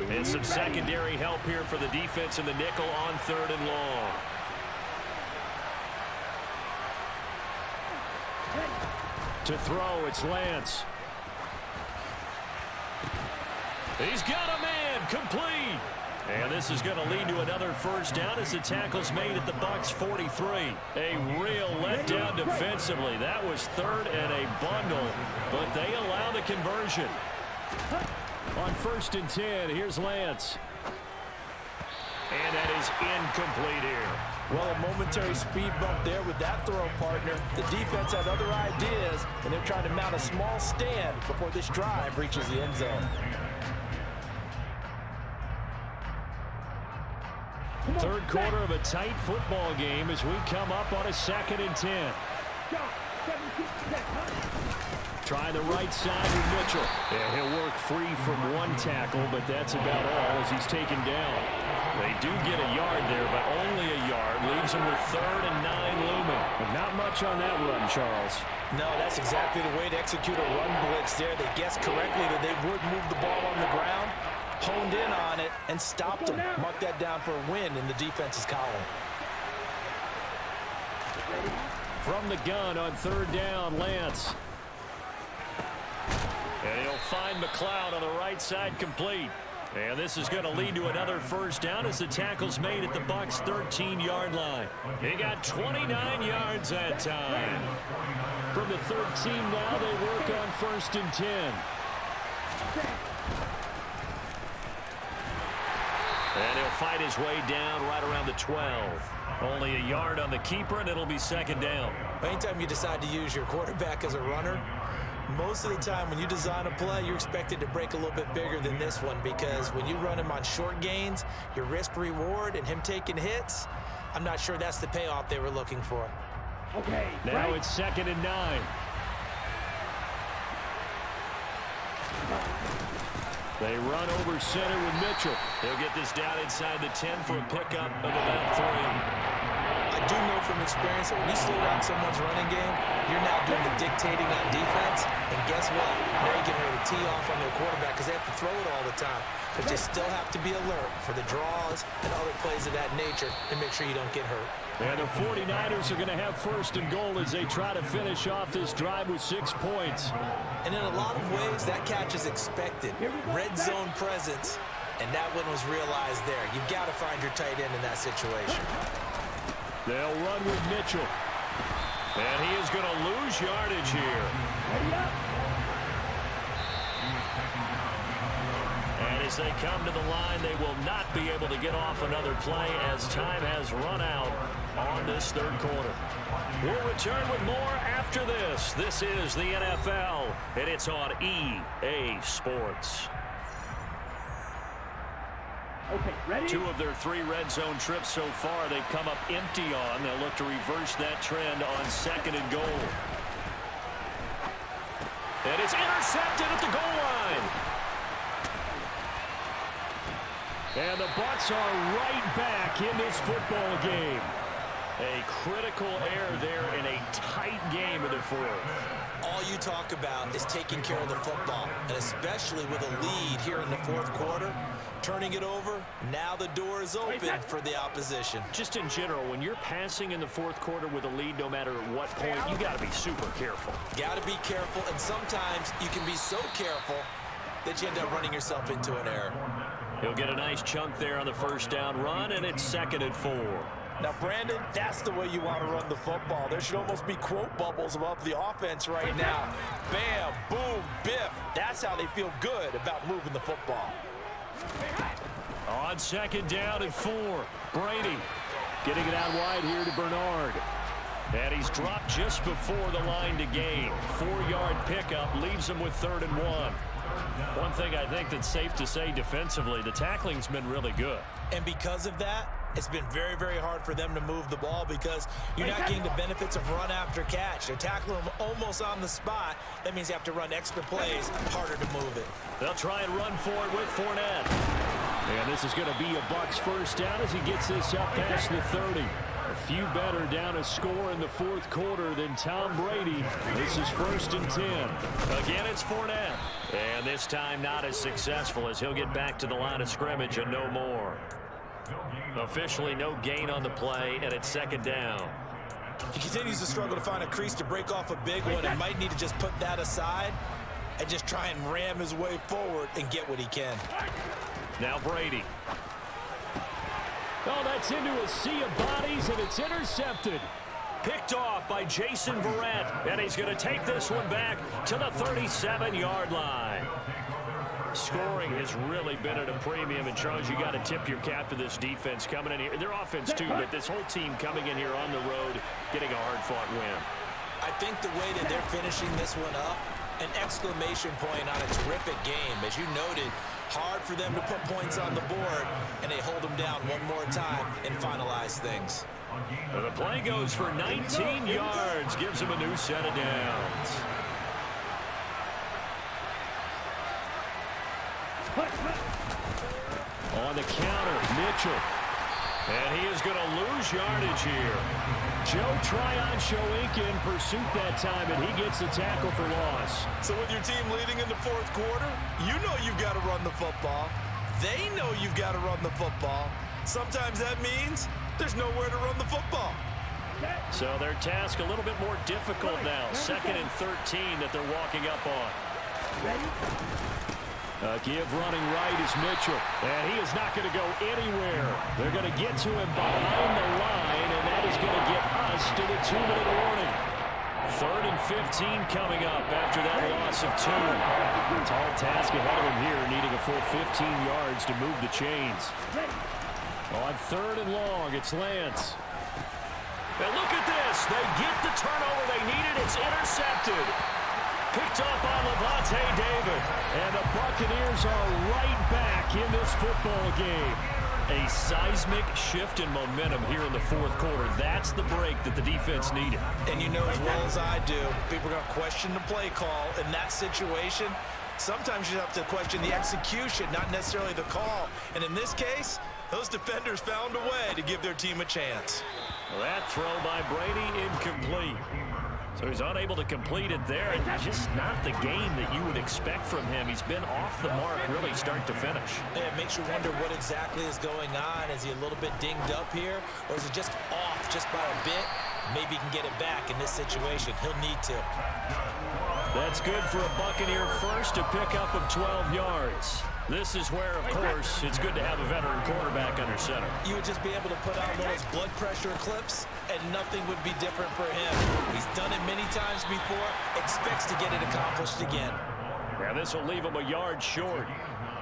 And some secondary help here for the defense in the nickel on third and long. To throw, it's Lance. He's got a man, complete. And this is going to lead to another first down as the tackle's made at the Bucs 43. A real letdown defensively. That was third and a bundle, but they allow the conversion. On first and 10, here's Lance. And that is incomplete here. Well, a momentary speed bump there with that throw, partner. The defense had other ideas, and they're trying to mount a small stand before this drive reaches the end zone. Third quarter of a tight football game as we come up on a second and 10. Try the right side with Mitchell. Yeah, he'll work free from one tackle, but that's about all as he's taken down. They do get a yard there, but only a yard. Leaves him with third and 9 looming. But not much on that run, Charles. No, that's exactly the way to execute a run blitz there. They guessed correctly that they would move the ball on the ground, honed in on it, and stopped them. Mark that down for a win in the defense's column. From the gun on third down, Lance. And he'll find McLeod on the right side, complete. And this is going to lead to another first down as the tackle's made at the Bucs 13-yard line. He got 29 yards that time. From the 13 now, they work on first and 10. And he'll fight his way down right around the 12. Only a yard on the keeper, and it'll be second down. Anytime you decide to use your quarterback as a runner, most of the time when you design a play, you're expected to break a little bit bigger than this one because when you run him on short gains, your risk-reward and him taking hits, I'm not sure that's the payoff they were looking for. Okay. Now it's second and 9. They run over center with Mitchell. He'll get this down inside the 10 for a pickup of about 3. I do know from experience that when you slow down someone's running game, you're now doing the dictating on defense. And guess what? Now you're getting ready to tee off on their quarterback because they have to throw it all the time. But you still have to be alert for the draws and other plays of that nature and make sure you don't get hurt. And the 49ers are going to have first and goal as they try to finish off this drive with 6 points. And in a lot of ways, that catch is expected. Red zone presence, and that one was realized there. You've got to find your tight end in that situation. They'll run with Mitchell. And he is going to lose yardage here. And as they come to the line, they will not be able to get off another play as time has run out on this third quarter. We'll return with more after this. This is the NFL, and it's on EA Sports. Okay, ready? 2 of their 3 red zone trips so far they've come up empty on. They'll look to reverse that trend on second and goal. And it's intercepted at the goal line. And the Bucs are right back in this football game. A critical error there in a tight game in the fourth. All you talk about is taking care of the football, and especially with a lead here in the fourth quarter, turning it over, now the door is open for the opposition. Just in general, when you're passing in the fourth quarter with a lead, no matter at what point, you got to be super careful. Got to be careful, and sometimes you can be so careful that you end up running yourself into an error. He'll get a nice chunk there on the first down run, and it's 2nd and 4. Now, Brandon, that's the way you want to run the football. There should almost be quote bubbles above the offense right now. Bam, boom, biff. That's how they feel good about moving the football. On 2nd down and 4, Brady getting it out wide here to Bernard. And he's dropped just before the line to gain. 4-yard pickup leaves him with 3rd and 1. One thing I think that's safe to say defensively, the tackling's been really good. And because of that, it's been very, very hard for them to move the ball because you're not getting the benefits of run after catch. They're tackling them almost on the spot. That means you have to run extra plays, harder to move it. They'll try and run for it with Fournette. And this is going to be a Bucs first down as he gets this up past the 30. A few better down a score in the fourth quarter than Tom Brady. This is 1st and 10. Again, it's Fournette. And this time not as successful as he'll get back to the line of scrimmage and no more. Officially no gain on the play, and it's 2nd down. He continues to struggle to find a crease to break off a big one and might need to just put that aside and just try and ram his way forward and get what he can. Now Brady. Oh, that's into a sea of bodies, and it's intercepted. Picked off by Jason Verrett, and he's going to take this one back to the 37-yard line. Scoring has really been at a premium, and Charles, you got to tip your cap to this defense coming in here. Their offense too, but this whole team coming in here on the road, getting a hard-fought win. I think the way that they're finishing this one up, an exclamation point on a terrific game. As you noted, hard for them to put points on the board, and they hold them down one more time and finalize things. Well, the play goes for 19 yards, gives him a new set of downs. On the counter, Mitchell. And he is going to lose yardage here. Joe Tryon-Shoyinka in pursuit that time, and he gets the tackle for loss. So with your team leading in the fourth quarter, you know you've got to run the football. They know you've got to run the football. Sometimes that means there's nowhere to run the football. So their task a little bit more difficult now. 2nd and 13 that they're walking up on. Give running right is Mitchell. And he is not going to go anywhere. They're going to get to him behind the line, and that is going to get us to the 2-minute warning. 3rd and 15 coming up after that loss of 2. Tall task ahead of him here, needing a full 15 yards to move the chains. On 3rd and long, it's Lance. And look at this. They get the turnover they needed. It's intercepted. Picked up on Levante David. And the Buccaneers are right back in this football game. A seismic shift in momentum here in the fourth quarter. That's the break that the defense needed. And you know as well as I do, people are going to question the play call in that situation. Sometimes you have to question the execution, not necessarily the call. And in this case, those defenders found a way to give their team a chance. Well, that throw by Brady incomplete. So he's unable to complete it there, and just not the game that you would expect from him. He's been off the mark really start to finish. Yeah, it makes you wonder what exactly is going on. Is he a little bit dinged up here, or is it just off just by a bit? Maybe he can get it back in this situation. He'll need to. That's good for a Buccaneer first, a pickup of 12 yards. This is where, of course, it's good to have a veteran quarterback under center. You would just be able to put on those blood pressure clips, and nothing would be different for him. He's done it many times before, expects to get it accomplished again. Yeah, this will leave him a yard short.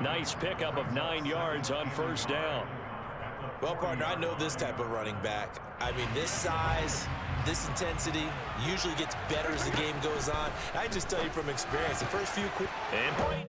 Nice pickup of 9 yards on first down. Well, partner, I know this type of running back. I mean, this size, this intensity usually gets better as the game goes on. I just tell you from experience, the first few... And point.